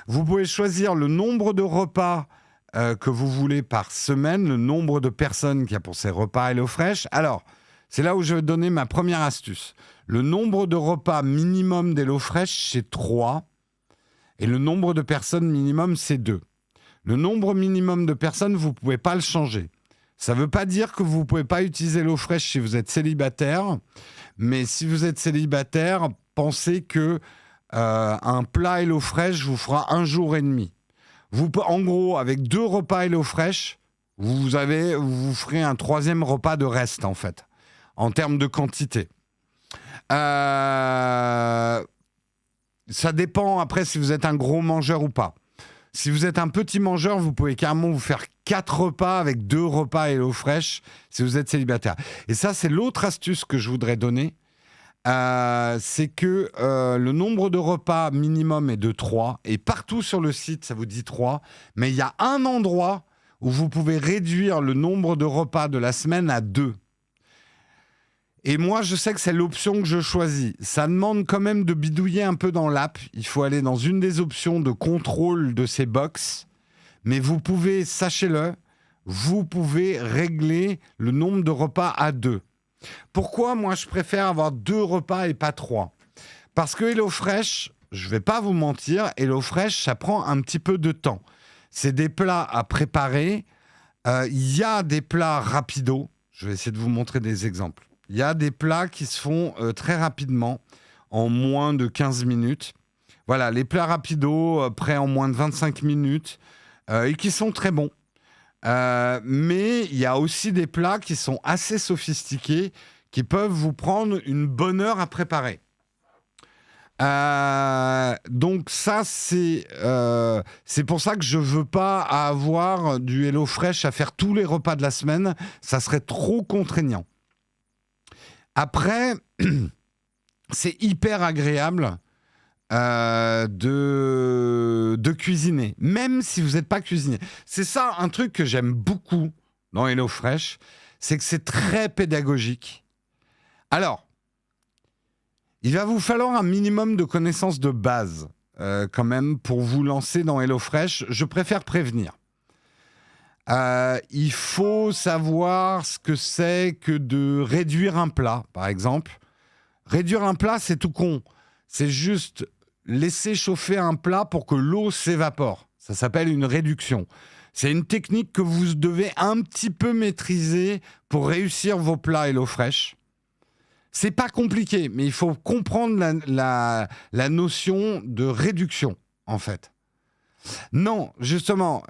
Vous pouvez choisir le nombre de repas que vous voulez par semaine, le nombre de personnes qu'il y a pour ces repas HelloFresh. Alors, c'est là où je vais donner ma première astuce. Le nombre de repas minimum d'HelloFresh, c'est 3. Et le nombre de personnes minimum, c'est 2. Le nombre minimum de personnes, vous ne pouvez pas le changer. Ça ne veut pas dire que vous ne pouvez pas utiliser HelloFresh si vous êtes célibataire. Mais si vous êtes célibataire, pensez que un plat HelloFresh vous fera 1 jour et demi. En gros, avec 2 repas HelloFresh, vous ferez un 3e repas de reste, en fait, en termes de quantité. Ça dépend après si vous êtes un gros mangeur ou pas. Si vous êtes un petit mangeur, vous pouvez carrément vous faire 4 repas avec 2 repas HelloFresh si vous êtes célibataire. Et ça, c'est l'autre astuce que je voudrais donner. C'est que le nombre de repas minimum est de 3. Et partout sur le site, ça vous dit 3. Mais il y a un endroit où vous pouvez réduire le nombre de repas de la semaine à 2. Et moi, je sais que c'est l'option que je choisis. Ça demande quand même de bidouiller un peu dans l'app. Il faut aller dans une des options de contrôle de ces box. Mais vous pouvez, sachez-le, vous pouvez régler le nombre de repas à 2. Pourquoi moi je préfère avoir 2 repas et pas 3 ? Parce que HelloFresh, je ne vais pas vous mentir, HelloFresh, ça prend un petit peu de temps. C'est des plats à préparer. Il y a des plats rapidos. Je vais essayer de vous montrer des exemples. Il y a des plats qui se font très rapidement, en moins de 15 minutes. Voilà, les plats rapidos, prêts en moins de 25 minutes, et qui sont très bons. Mais il y a aussi des plats qui sont assez sophistiqués, qui peuvent vous prendre une bonne heure à préparer. Donc ça, c'est pour ça que je ne veux pas avoir du HelloFresh à faire tous les repas de la semaine. Ça serait trop contraignant. Après, c'est hyper agréable de cuisiner, même si vous n'êtes pas cuisinier. C'est ça un truc que j'aime beaucoup dans HelloFresh, c'est que c'est très pédagogique. Alors, il va vous falloir un minimum de connaissances de base quand même pour vous lancer dans HelloFresh. Je préfère prévenir. Il faut savoir ce que c'est que de réduire un plat, par exemple. Réduire un plat, c'est tout con. C'est juste laisser chauffer un plat pour que l'eau s'évapore. Ça s'appelle une réduction. C'est une technique que vous devez un petit peu maîtriser pour réussir vos plats HelloFresh. C'est pas compliqué, mais il faut comprendre la notion de réduction, en fait. Non, justement,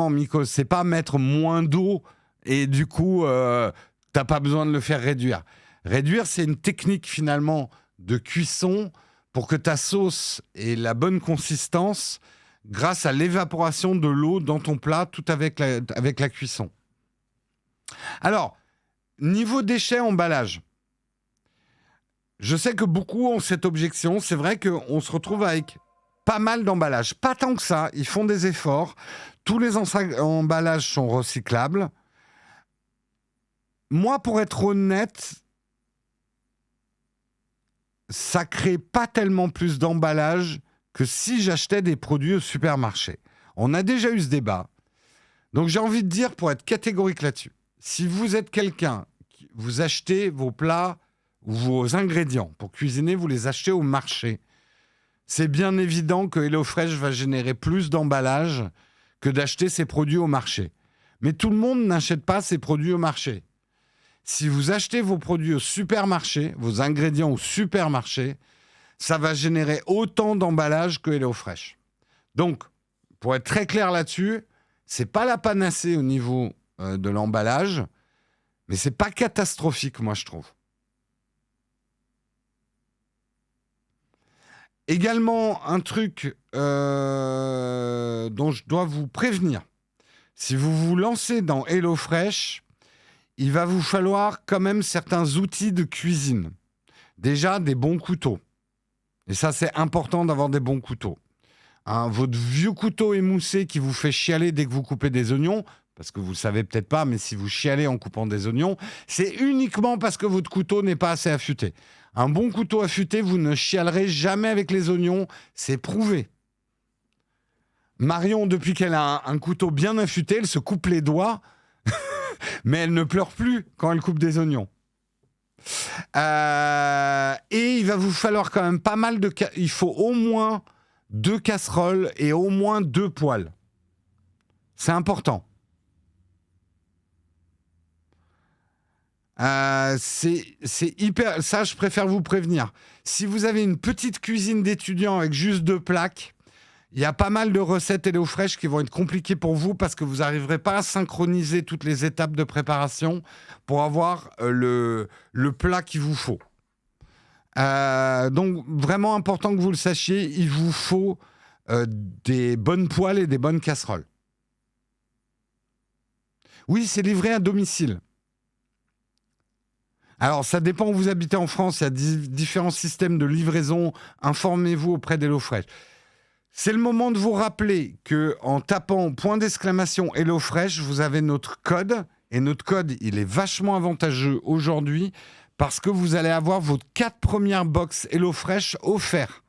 Miko, c'est pas mettre moins d'eau et du coup, t'as pas besoin de le faire réduire. Réduire, c'est une technique finalement de cuisson pour que ta sauce ait la bonne consistance grâce à l'évaporation de l'eau dans ton plat, tout avec la cuisson. Alors, niveau déchets, emballage. Je sais que beaucoup ont cette objection. C'est vrai qu'on se retrouve avec pas mal d'emballages. Pas tant que ça. Ils font des efforts. Tous les emballages sont recyclables. Moi, pour être honnête, ça crée pas tellement plus d'emballage que si j'achetais des produits au supermarché. On a déjà eu ce débat. Donc, j'ai envie de dire, pour être catégorique là-dessus, si vous êtes quelqu'un, vous achetez vos plats ou vos ingrédients pour cuisiner, vous les achetez au marché. C'est bien évident que HelloFresh va générer plus d'emballage que d'acheter ses produits au marché. Mais tout le monde n'achète pas ses produits au marché. Si vous achetez vos produits au supermarché, vos ingrédients au supermarché, ça va générer autant d'emballage que HelloFresh. Donc, pour être très clair là-dessus, c'est pas la panacée au niveau de l'emballage, mais c'est pas catastrophique, moi, je trouve. Également, un truc dont je dois vous prévenir. Si vous vous lancez dans HelloFresh, il va vous falloir quand même certains outils de cuisine. Déjà, des bons couteaux. Et ça, c'est important d'avoir des bons couteaux. Votre vieux couteau émoussé qui vous fait chialer dès que vous coupez des oignons, parce que vous ne le savez peut-être pas, mais si vous chialez en coupant des oignons, c'est uniquement parce que votre couteau n'est pas assez affûté. Un bon couteau affûté, vous ne chialerez jamais avec les oignons, c'est prouvé. Marion, depuis qu'elle a un couteau bien affûté, elle se coupe les doigts, mais elle ne pleure plus quand elle coupe des oignons. Et il va vous falloir quand même pas mal de... Il faut au moins 2 casseroles et au moins 2 poêles. C'est important. C'est hyper... Ça, je préfère vous prévenir. Si vous avez une petite cuisine d'étudiant avec juste 2 plaques, il y a pas mal de recettes HelloFresh qui vont être compliquées pour vous parce que vous n'arriverez pas à synchroniser toutes les étapes de préparation pour avoir le plat qu'il vous faut. Donc, vraiment important que vous le sachiez, il vous faut des bonnes poêles et des bonnes casseroles. Oui, c'est livré à domicile. Alors, ça dépend où vous habitez en France. Il y a différents systèmes de livraison. Informez-vous auprès d'HelloFresh. C'est le moment de vous rappeler qu'en tapant ! HelloFresh, vous avez notre code. Et notre code, il est vachement avantageux aujourd'hui parce que vous allez avoir vos 4 premières box HelloFresh offerts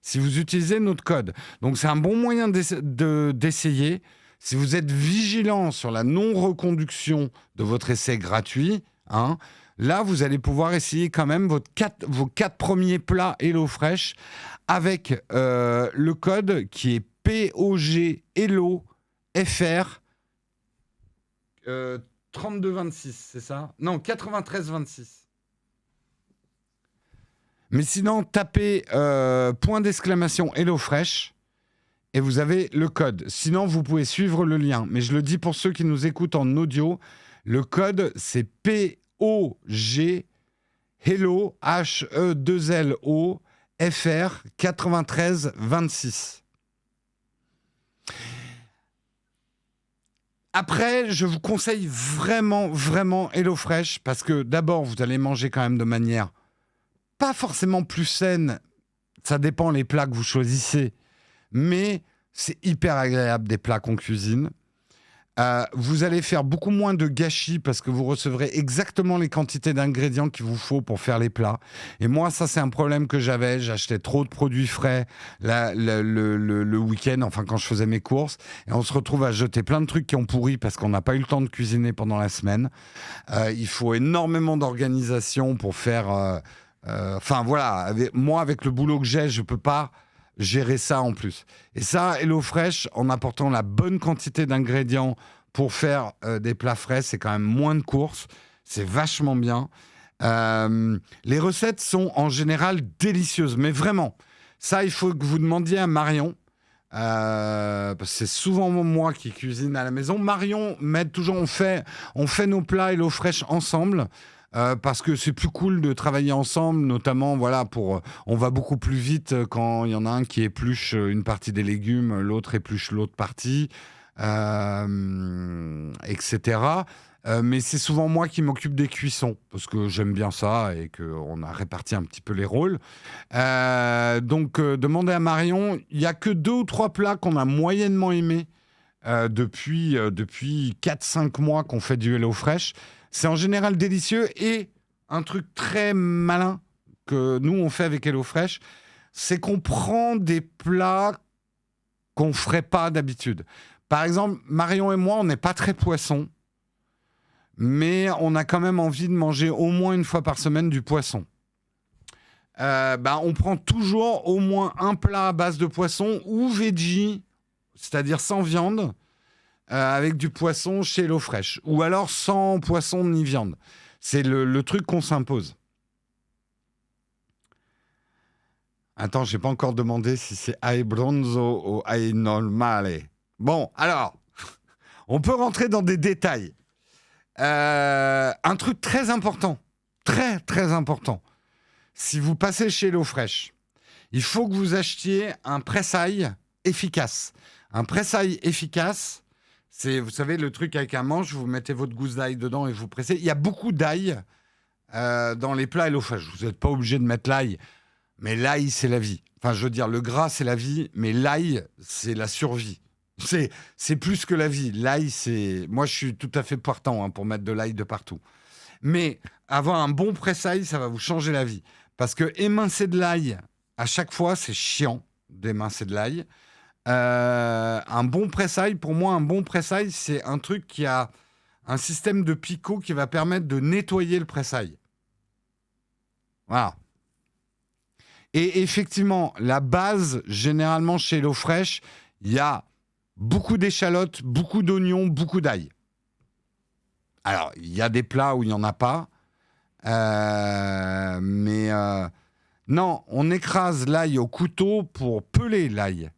si vous utilisez notre code. Donc, c'est un bon moyen d'essayer. Si vous êtes vigilant sur la non-reconduction de votre essai gratuit, là, vous allez pouvoir essayer quand même vos 4 premiers plats HelloFresh avec le code qui est POG Hello FR 3226, c'est ça ? Non, 9326. Mais sinon, tapez ! HelloFresh et vous avez le code. Sinon, vous pouvez suivre le lien. Mais je le dis pour ceux qui nous écoutent en audio, le code, c'est POG Hello HE2LO FR 9326. Après, je vous conseille vraiment, vraiment HelloFresh parce que d'abord, vous allez manger quand même de manière pas forcément plus saine. Ça dépend les plats que vous choisissez, mais c'est hyper agréable des plats qu'on cuisine. Vous allez faire beaucoup moins de gâchis parce que vous recevrez exactement les quantités d'ingrédients qu'il vous faut pour faire les plats. Et moi, ça, c'est un problème que j'avais. J'achetais trop de produits frais le week-end, enfin quand je faisais mes courses. Et on se retrouve à jeter plein de trucs qui ont pourri parce qu'on n'a pas eu le temps de cuisiner pendant la semaine. Il faut énormément d'organisation pour faire... Enfin, voilà. Moi, avec le boulot que j'ai, je ne peux pas gérer ça en plus. Et ça, HelloFresh, en apportant la bonne quantité d'ingrédients pour faire des plats frais, c'est quand même moins de courses. C'est vachement bien. Les recettes sont en général délicieuses, mais vraiment, ça, il faut que vous demandiez à Marion. Parce que c'est souvent moi qui cuisine à la maison. Marion m'aide toujours. On fait nos plats HelloFresh ensemble. Parce que c'est plus cool de travailler ensemble, notamment on va beaucoup plus vite quand il y en a un qui épluche une partie des légumes, l'autre épluche l'autre partie, etc. Mais c'est souvent moi qui m'occupe des cuissons parce que j'aime bien ça et qu'on a réparti un petit peu les rôles. Donc demandez à Marion, il n'y a que 2 ou 3 plats qu'on a moyennement aimés depuis 4-5 mois qu'on fait du HelloFresh. C'est en général délicieux et un truc très malin que nous, on fait avec HelloFresh, c'est qu'on prend des plats qu'on ne ferait pas d'habitude. Par exemple, Marion et moi, on n'est pas très poisson, mais on a quand même envie de manger au moins une fois par semaine du poisson. On prend toujours au moins un plat à base de poisson ou veggie, c'est-à-dire sans viande, avec du poisson chez HelloFresh. Ou alors sans poisson ni viande. C'est le truc qu'on s'impose. Attends, j'ai pas encore demandé si c'est ai bronzo ou ai normale. Bon, alors, on peut rentrer dans des détails. Un truc très important, très très important. Si vous passez chez HelloFresh, il faut que vous achetiez un presse-ail efficace. Un presse-ail efficace, c'est, vous savez, le truc avec un manche, vous mettez votre gousse d'ail dedans et vous pressez. Il y a beaucoup d'ail dans les plats HelloFresh. Vous n'êtes pas obligé de mettre l'ail, mais l'ail, c'est la vie. Enfin, je veux dire, le gras, c'est la vie, mais l'ail, c'est la survie. C'est plus que la vie. L'ail, c'est... Moi, je suis tout à fait partant pour mettre de l'ail de partout. Mais avoir un bon presse-ail, ça va vous changer la vie. Parce que émincer de l'ail, à chaque fois, c'est chiant d'émincer de l'ail. Un bon presse-ail, pour moi, un bon presse-ail, c'est un truc qui a un système de picot qui va permettre de nettoyer le presse-ail. Voilà. Et effectivement, la base, généralement, chez HelloFresh, il y a beaucoup d'échalotes, beaucoup d'oignons, beaucoup d'ail. Alors, il y a des plats où il n'y en a pas. Non, on écrase l'ail au couteau pour peler l'ail.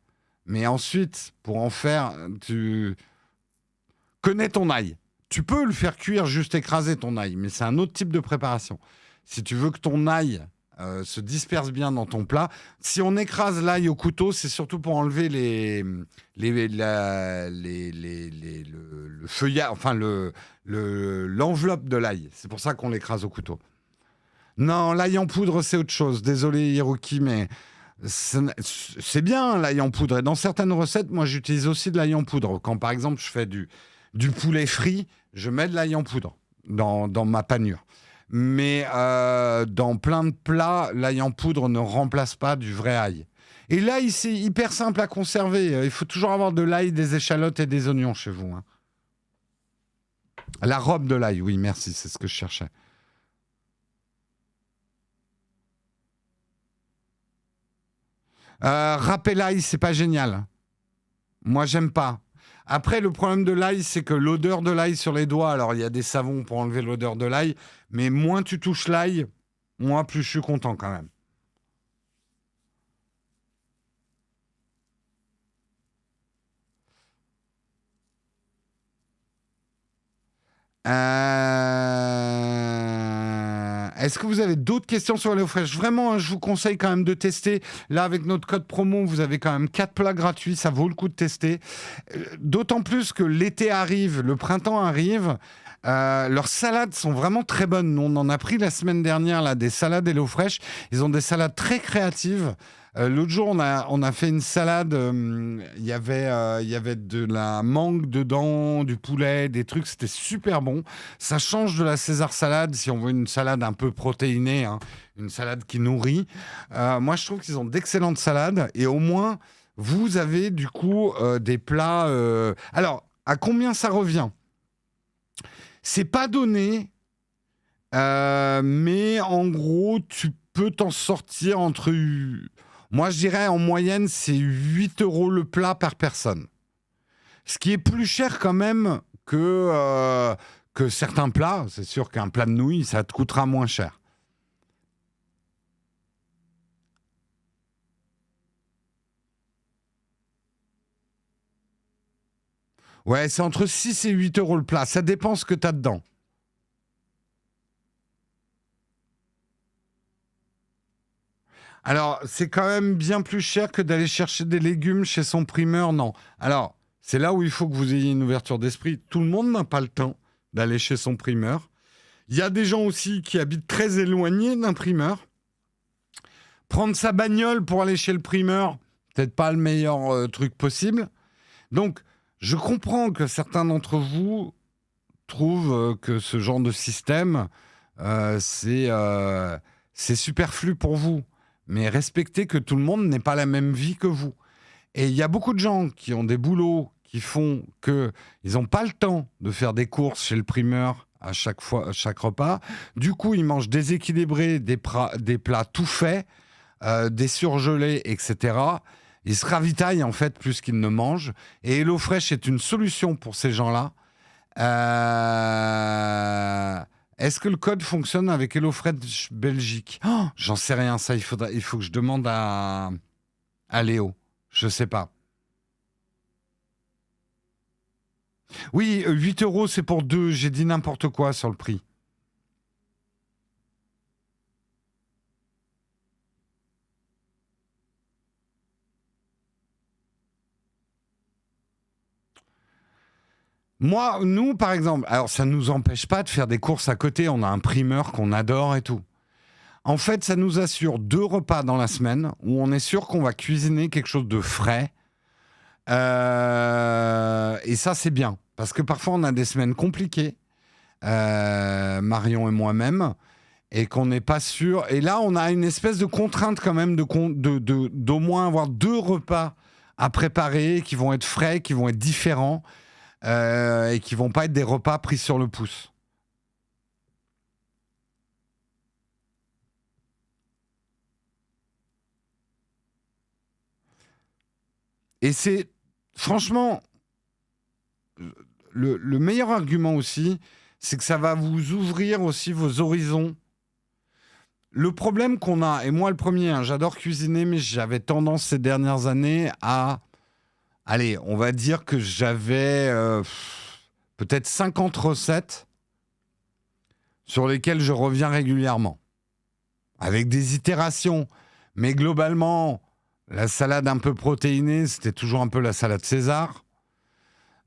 Mais ensuite, pour en faire, tu connais ton ail. Tu peux le faire cuire, juste écraser ton ail, mais c'est un autre type de préparation. Si tu veux que ton ail se disperse bien dans ton plat, si on écrase l'ail au couteau, c'est surtout pour enlever le feuillage, enfin l'enveloppe de l'ail. C'est pour ça qu'on l'écrase au couteau. Non, l'ail en poudre, c'est autre chose. Désolé, Hiroki, mais c'est bien l'ail en poudre. Et dans certaines recettes, moi, j'utilise aussi de l'ail en poudre. Quand, par exemple, je fais du poulet frit, je mets de l'ail en poudre dans ma panure. Mais dans plein de plats, l'ail en poudre ne remplace pas du vrai ail. Et l'ail, c'est hyper simple à conserver. Il faut toujours avoir de l'ail, des échalotes et des oignons chez vous. Hein. La robe de l'ail, oui, merci, c'est ce que je cherchais. Râper l'ail, c'est pas génial. Moi, j'aime pas. Après, le problème de l'ail, c'est que l'odeur de l'ail sur les doigts, alors il y a des savons pour enlever l'odeur de l'ail, mais moins tu touches l'ail, moins plus je suis content quand même. Est-ce que vous avez d'autres questions sur HelloFresh ? Vraiment, je vous conseille quand même de tester. Là, avec notre code promo, vous avez quand même 4 plats gratuits. Ça vaut le coup de tester. D'autant plus que l'été arrive, le printemps arrive. Leurs salades sont vraiment très bonnes. Nous, on en a pris la semaine dernière là, des salades HelloFresh. Ils ont des salades très créatives. L'autre jour, on a fait une salade. Il y avait de la mangue dedans, du poulet, des trucs. C'était super bon. Ça change de la César salade si on veut une salade un peu protéinée, hein, une salade qui nourrit. Moi, je trouve qu'ils ont d'excellentes salades. Et au moins, vous avez du coup des plats. Alors, à combien ça revient ? C'est pas donné, mais en gros, tu peux t'en sortir entre... Moi, je dirais en moyenne, c'est 8 € le plat par personne. Ce qui est plus cher quand même que certains plats. C'est sûr qu'un plat de nouilles, ça te coûtera moins cher. Ouais, c'est entre 6 et 8 € le plat. Ça dépend ce que tu as dedans. Alors, c'est quand même bien plus cher que d'aller chercher des légumes chez son primeur, non. Alors, c'est là où il faut que vous ayez une ouverture d'esprit. Tout le monde n'a pas le temps d'aller chez son primeur. Il y a des gens aussi qui habitent très éloignés d'un primeur. Prendre sa bagnole pour aller chez le primeur, peut-être pas le meilleur truc possible. Donc, je comprends que certains d'entre vous trouvent que ce genre de système, c'est superflu pour vous. Mais respectez que tout le monde n'ait pas la même vie que vous. Et il y a beaucoup de gens qui ont des boulots qui font qu'ils n'ont pas le temps de faire des courses chez le primeur à chaque repas. Du coup, ils mangent déséquilibré, des plats tout faits, des surgelés, etc. Ils se ravitaillent en fait plus qu'ils ne mangent. Et HelloFresh est une solution pour ces gens-là. Est-ce que le code fonctionne avec HelloFresh Belgique? J'en sais rien, ça, il faut que je demande à Léo. Je sais pas. Oui, 8 euros, c'est pour 2. J'ai dit n'importe quoi sur le prix. Moi, nous, par exemple, alors ça ne nous empêche pas de faire des courses à côté. On a un primeur qu'on adore et tout. En fait, ça nous assure 2 repas dans la semaine où on est sûr qu'on va cuisiner quelque chose de frais. Et ça, c'est bien. Parce que parfois, on a des semaines compliquées, Marion et moi-même, et qu'on n'est pas sûr. Et là, on a une espèce de contrainte quand même d'au moins avoir 2 repas à préparer qui vont être frais, qui vont être différents et qui vont pas être des repas pris sur le pouce. Et c'est, franchement, le meilleur argument aussi, c'est que ça va vous ouvrir aussi vos horizons. Le problème qu'on a, et moi le premier, hein, j'adore cuisiner, mais j'avais tendance ces dernières années à... Allez, on va dire que j'avais peut-être 50 recettes sur lesquelles je reviens régulièrement. Avec des itérations. Mais globalement, la salade un peu protéinée, c'était toujours un peu la salade César.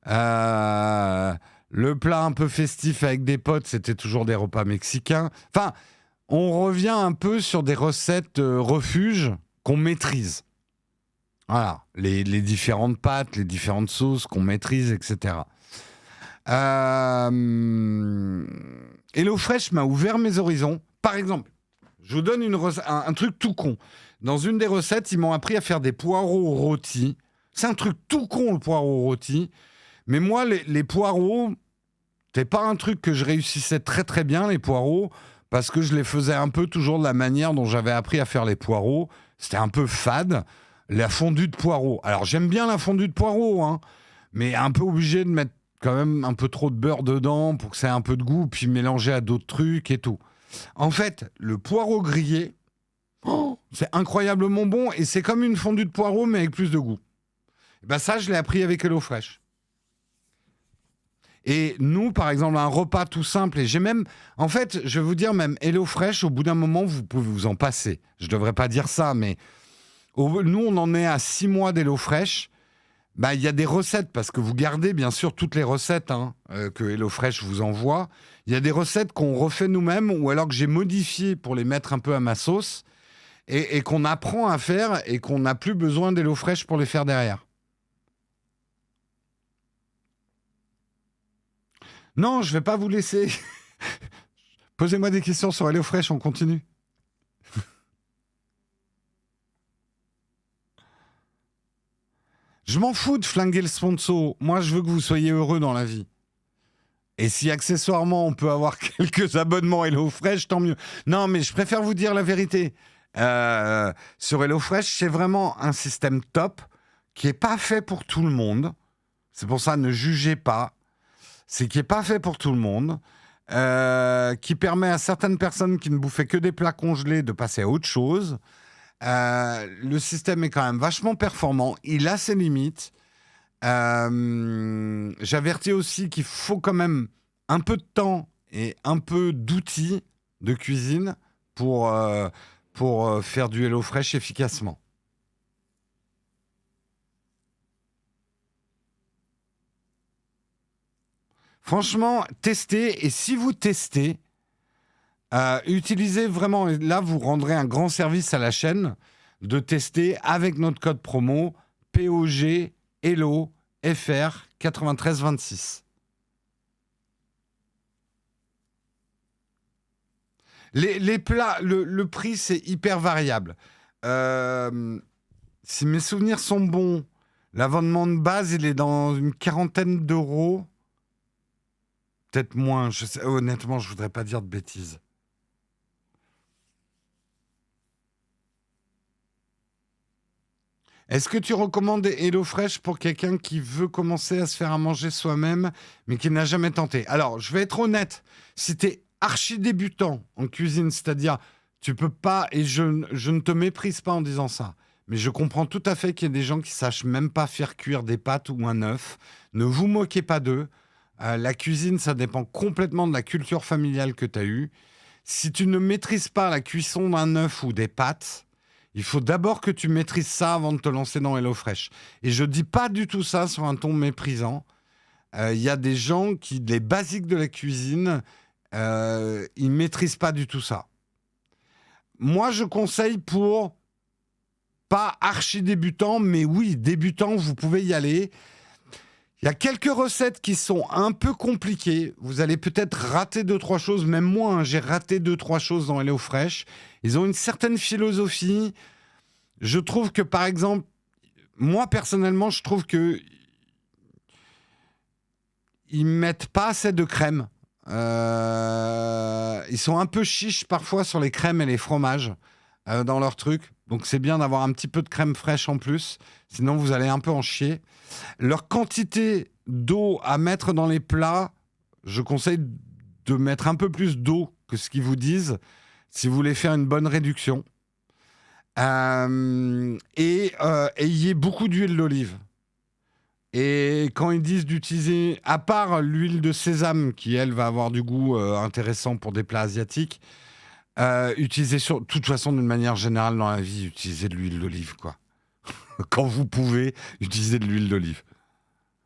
Le plat un peu festif avec des potes, c'était toujours des repas mexicains. Enfin, on revient un peu sur des recettes refuges qu'on maîtrise. Voilà, les différentes pâtes, les différentes sauces qu'on maîtrise, etc. HelloFresh m'a ouvert mes horizons. Par exemple, je vous donne un truc tout con. Dans une des recettes, ils m'ont appris à faire des poireaux rôtis. C'est un truc tout con, le poireau rôti. Mais moi, les poireaux, c'est pas un truc que je réussissais très très bien, les poireaux, parce que je les faisais un peu toujours de la manière dont j'avais appris à faire les poireaux. C'était un peu fade. La fondue de poireaux. Alors, j'aime bien la fondue de poireaux, hein, mais un peu obligé de mettre quand même un peu trop de beurre dedans pour que ça ait un peu de goût, puis mélanger à d'autres trucs et tout. En fait, le poireau grillé, c'est incroyablement bon et c'est comme une fondue de poireaux, mais avec plus de goût. Et ben ça, je l'ai appris avec HelloFresh. Et nous, par exemple, un repas tout simple, et j'ai même... En fait, je vais vous dire, même HelloFresh, au bout d'un moment, vous pouvez vous en passer. Je ne devrais pas dire ça, mais... Nous, on en est à 6 mois d'HelloFresh. Bah, y a des recettes, parce que vous gardez bien sûr toutes les recettes que HelloFresh vous envoie. Il y a des recettes qu'on refait nous-mêmes, ou alors que j'ai modifiées pour les mettre un peu à ma sauce, et qu'on apprend à faire, et qu'on n'a plus besoin d'HelloFresh pour les faire derrière. Non, je ne vais pas vous laisser. Posez-moi des questions sur HelloFresh, on continue. Je m'en fous de flinguer le sponsor. Moi, je veux que vous soyez heureux dans la vie. Et si accessoirement, on peut avoir quelques abonnements HelloFresh, tant mieux. Non, mais je préfère vous dire la vérité. Sur HelloFresh, c'est vraiment un système top qui n'est pas fait pour tout le monde. C'est pour ça, ne jugez pas. C'est qui n'est pas fait pour tout le monde. Qui permet à certaines personnes qui ne bouffaient que des plats congelés de passer à autre chose. Le système est quand même vachement performant. Il a ses limites. J'avertis aussi qu'il faut quand même un peu de temps et un peu d'outils de cuisine pour faire du HelloFresh efficacement. Franchement, testez. Et si vous testez, utilisez vraiment, et là vous rendrez un grand service à la chaîne, de tester avec notre code promo POG Hello FR 9326. Les plats, le prix c'est hyper variable. Si mes souvenirs sont bons, l'abonnement de base il est dans une quarantaine d'euros. Peut-être moins, honnêtement je voudrais pas dire de bêtises. Est-ce que tu recommandes HelloFresh pour quelqu'un qui veut commencer à se faire à manger soi-même, mais qui n'a jamais tenté? Alors, je vais être honnête. Si tu es archi débutant en cuisine, c'est-à-dire tu peux pas, et je ne te méprise pas en disant ça, mais je comprends tout à fait qu'il y ait des gens qui sachent même pas faire cuire des pâtes ou un œuf. Ne vous moquez pas d'eux. La cuisine, ça dépend complètement de la culture familiale que tu as eue. Si tu ne maîtrises pas la cuisson d'un œuf ou des pâtes, il faut d'abord que tu maîtrises ça avant de te lancer dans HelloFresh. Et je dis pas du tout ça sur un ton méprisant. Il y a des gens qui, les basiques de la cuisine, ils maîtrisent pas du tout ça. Moi, je conseille pour pas archi débutant, mais oui, débutant, vous pouvez y aller. Il y a quelques recettes qui sont un peu compliquées. Vous allez peut-être rater 2-3 choses. Même moi, hein, j'ai raté 2-3 choses dans HelloFresh. Ils ont une certaine philosophie. Je trouve que, par exemple, moi, personnellement, je trouve que ils mettent pas assez de crème. Ils sont un peu chiches parfois sur les crèmes et les fromages dans leur truc. Donc, c'est bien d'avoir un petit peu de crème fraîche en plus. Sinon, vous allez un peu en chier. Leur quantité d'eau à mettre dans les plats, je conseille de mettre un peu plus d'eau que ce qu'ils vous disent si vous voulez faire une bonne réduction. Et ayez beaucoup d'huile d'olive. Et quand ils disent d'utiliser, à part l'huile de sésame, qui elle va avoir du goût intéressant pour des plats asiatiques, utilisez de toute façon d'une manière générale dans la vie, utilisez de l'huile d'olive, quoi. Quand vous pouvez, utilisez de l'huile d'olive.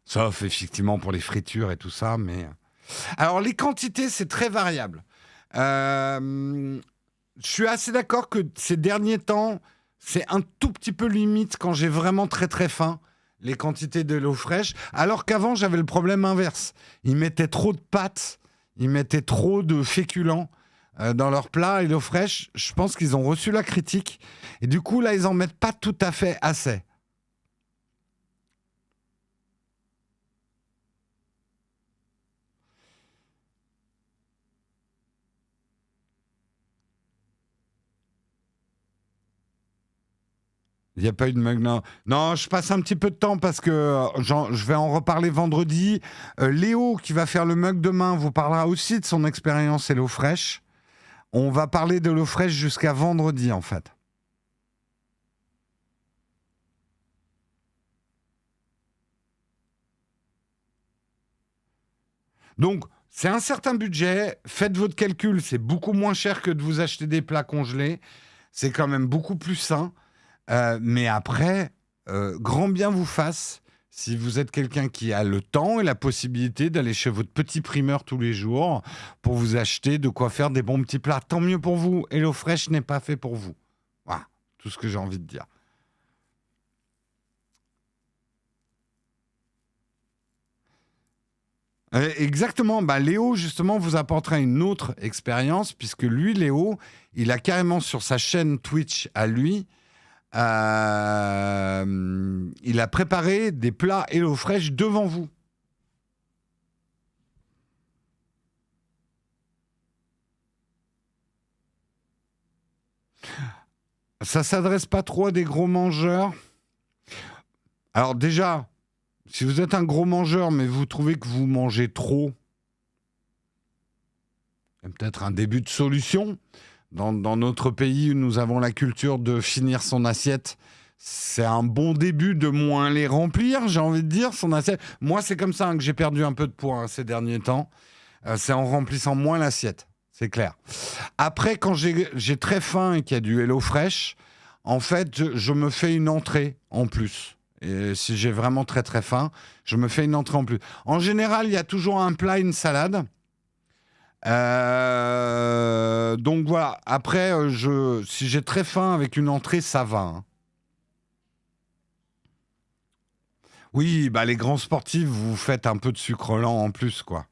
Sauf effectivement pour les fritures et tout ça, mais... Alors les quantités, c'est très variable. Je suis assez d'accord que ces derniers temps, c'est un tout petit peu limite quand j'ai vraiment très très faim, les quantités de l'eau fraîche, alors qu'avant j'avais le problème inverse. Ils mettaient trop de pâtes, ils mettaient trop de féculents dans leur plat, et l'eau fraîche, je pense qu'ils ont reçu la critique, et du coup là ils en mettent pas tout à fait assez. Il n'y a pas eu de mug, non. Non, je passe un petit peu de temps parce que je vais en reparler vendredi. Léo, qui va faire le mug demain, vous parlera aussi de son expérience HelloFresh. On va parler de HelloFresh jusqu'à vendredi, en fait. Donc, c'est un certain budget. Faites votre calcul. C'est beaucoup moins cher que de vous acheter des plats congelés. C'est quand même beaucoup plus sain. Mais après, grand bien vous fasse si vous êtes quelqu'un qui a le temps et la possibilité d'aller chez votre petit primeur tous les jours pour vous acheter de quoi faire des bons petits plats. Tant mieux pour vous. HelloFresh n'est pas fait pour vous. Voilà, tout ce que j'ai envie de dire. Exactement. Bah, Léo, justement, vous apportera une autre expérience puisque lui, Léo, il a carrément sur sa chaîne Twitch à lui, il a préparé des plats HelloFresh devant vous. Ça s'adresse pas trop à des gros mangeurs. Alors déjà, si vous êtes un gros mangeur, mais vous trouvez que vous mangez trop, c'est peut-être un début de solution. Dans notre pays où nous avons la culture de finir son assiette, c'est un bon début de moins les remplir, j'ai envie de dire, son assiette. Moi, c'est comme ça hein, que j'ai perdu un peu de poids hein, ces derniers temps. C'est en remplissant moins l'assiette, c'est clair. Après, quand j'ai très faim et qu'il y a du HelloFresh, en fait, je me fais une entrée en plus. Et si j'ai vraiment très très faim, je me fais une entrée en plus. En général, il y a toujours un plat, une salade. Donc voilà. Après, si j'ai très faim avec une entrée, ça va. Hein. Oui, bah les grands sportifs, vous faites un peu de sucre lent en plus, quoi.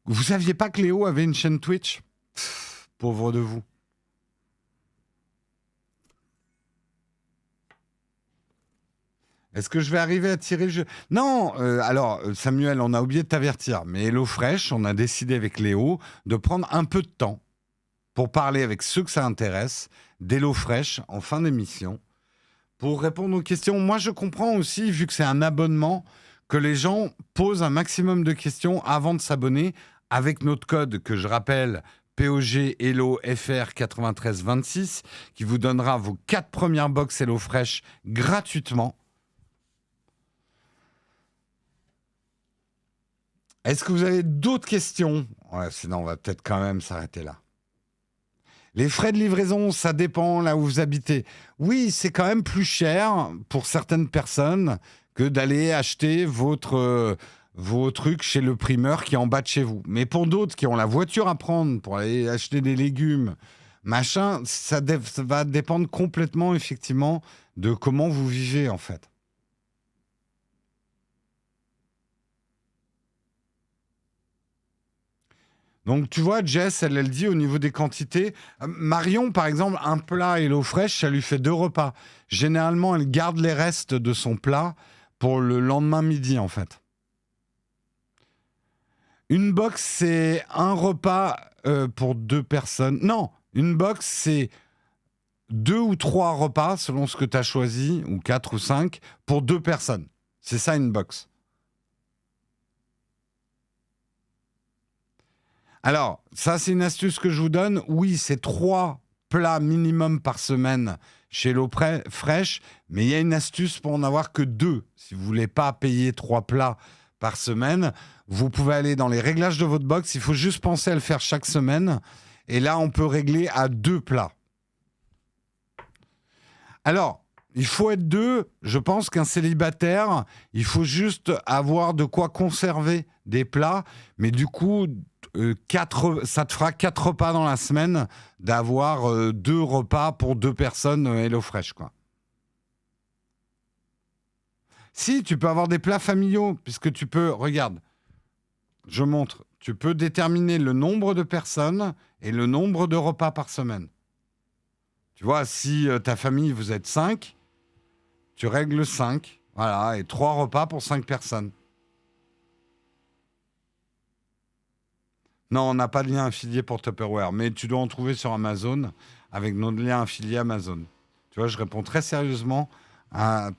Vous saviez pas que Léo avait une chaîne Twitch? Pauvre de vous. Est-ce que je vais arriver à tirer le jeu? Non, alors Samuel, on a oublié de t'avertir, mais HelloFresh, on a décidé avec Léo de prendre un peu de temps pour parler avec ceux que ça intéresse d'HelloFresh en fin d'émission, pour répondre aux questions. Moi, je comprends aussi, vu que c'est un abonnement, que les gens posent un maximum de questions avant de s'abonner, avec notre code que je rappelle, POG Hello FR 9326, qui vous donnera vos 4 premières box HelloFresh gratuitement. Est-ce que vous avez d'autres questions ? Ouais, sinon, on va peut-être quand même s'arrêter là. Les frais de livraison, ça dépend là où vous habitez. Oui, c'est quand même plus cher pour certaines personnes que d'aller acheter vos trucs chez le primeur qui est en bas de chez vous. Mais pour d'autres qui ont la voiture à prendre pour aller acheter des légumes, machin, ça va dépendre complètement, effectivement, de comment vous vivez, en fait. Donc, tu vois, Jess, elle dit au niveau des quantités. Marion, par exemple, un plat HelloFresh, ça lui fait 2 repas. Généralement, elle garde les restes de son plat pour le lendemain midi, en fait. Une box, c'est un repas pour 2 personnes. Non, une box, c'est 2 ou 3 repas, selon ce que tu as choisi, ou 4 ou 5, pour 2 personnes. C'est ça, une box. Alors, ça, c'est une astuce que je vous donne. Oui, c'est 3 plats minimum par semaine chez HelloFresh, mais il y a une astuce pour en avoir que 2. Si vous ne voulez pas payer 3 plats par semaine, vous pouvez aller dans les réglages de votre box. Il faut juste penser à le faire chaque semaine. Et là, on peut régler à 2 plats. Alors, il faut être 2. Je pense qu'un célibataire, il faut juste avoir de quoi conserver des plats. Mais du coup, ça te fera 4 repas dans la semaine d'avoir 2 repas pour 2 personnes HelloFresh, quoi. Si, tu peux avoir des plats familiaux, puisque tu peux, regarde, je montre, tu peux déterminer le nombre de personnes et le nombre de repas par semaine. Tu vois, si ta famille, vous êtes 5, tu règles 5, voilà, et 3 repas pour 5 personnes. Non, on n'a pas de lien affilié pour Tupperware, mais tu dois en trouver sur Amazon avec notre lien affilié Amazon. Tu vois, je réponds très sérieusement à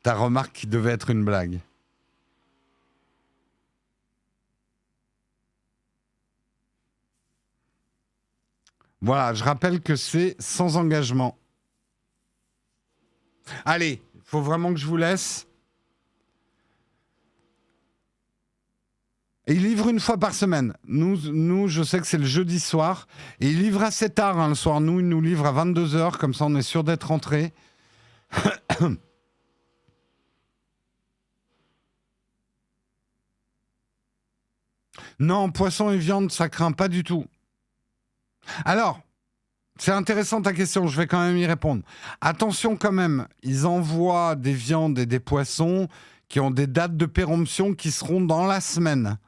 ta remarque qui devait être une blague. Voilà, je rappelle que c'est sans engagement. Allez, il faut vraiment que je vous laisse. Et il livre une fois par semaine. Nous, je sais que c'est le jeudi soir. Et il livre assez tard le soir. Nous, il nous livre à 22h. Comme ça, on est sûr d'être rentré. Non, poisson et viande, ça craint pas du tout. Alors, c'est intéressant ta question, je vais quand même y répondre. Attention quand même, ils envoient des viandes et des poissons qui ont des dates de péremption qui seront dans la semaine.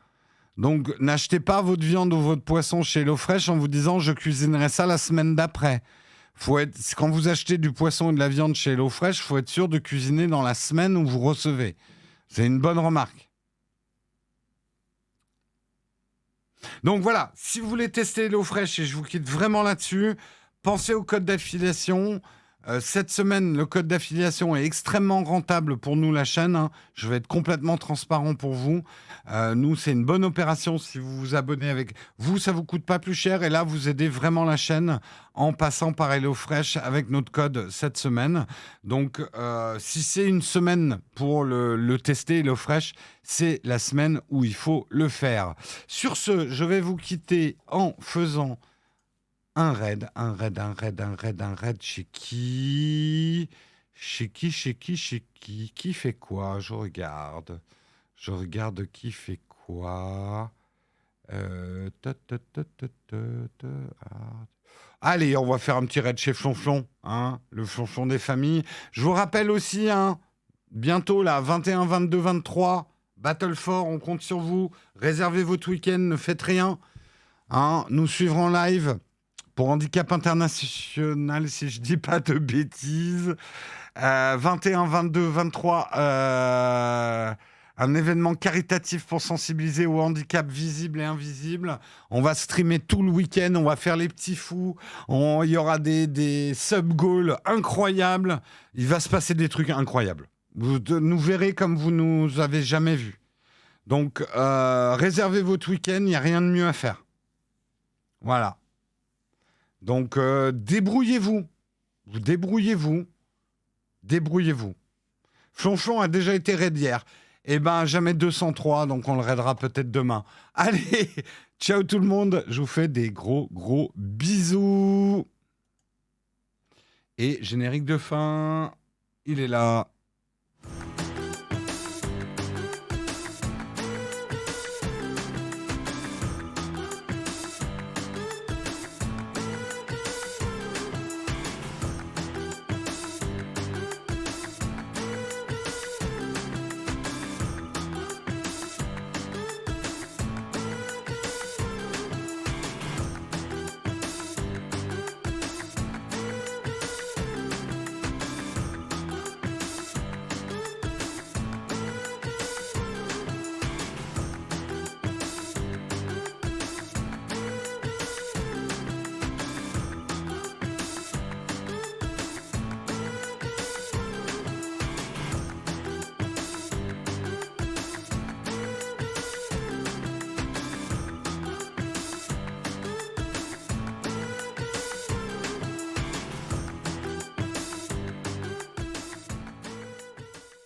Donc, n'achetez pas votre viande ou votre poisson chez HelloFresh en vous disant « je cuisinerai ça la semaine d'après ». Quand vous achetez du poisson et de la viande chez HelloFresh, il faut être sûr de cuisiner dans la semaine où vous recevez. C'est une bonne remarque. Donc voilà, si vous voulez tester HelloFresh, et je vous quitte vraiment là-dessus, pensez au code d'affiliation. Cette semaine, le code d'affiliation est extrêmement rentable pour nous, la chaîne. Hein. Je vais être complètement transparent pour vous. Nous, c'est une bonne opération si vous vous abonnez avec vous. Ça ne vous coûte pas plus cher. Et là, vous aidez vraiment la chaîne en passant par HelloFresh avec notre code cette semaine. Donc, si c'est une semaine pour le tester, HelloFresh, c'est la semaine où il faut le faire. Sur ce, je vais vous quitter en faisant un raid chez qui ? Qui fait quoi ? Je regarde qui fait quoi. Allez, on va faire un petit raid chez Flonflon, hein, le Flonflon des familles. Je vous rappelle aussi, hein, bientôt là, 21, 22, 23, Battle for, on compte sur vous. Réservez votre week-end, ne faites rien. Hein, nous suivrons en live pour Handicap International, si je dis pas de bêtises. 21, 22, 23, un événement caritatif pour sensibiliser au handicap visible et invisible. On va streamer tout le week-end, on va faire les petits fous. Il y aura des sub-goals incroyables. Il va se passer des trucs incroyables. Vous nous verrez comme vous nous avez jamais vus. Donc, réservez votre week-end, il n'y a rien de mieux à faire. Voilà. Donc, débrouillez-vous. Débrouillez-vous. Flonchon a déjà été raid hier. Eh ben, jamais 203, donc on le raidera peut-être demain. Allez, ciao tout le monde. Je vous fais des gros bisous. Et générique de fin, il est là.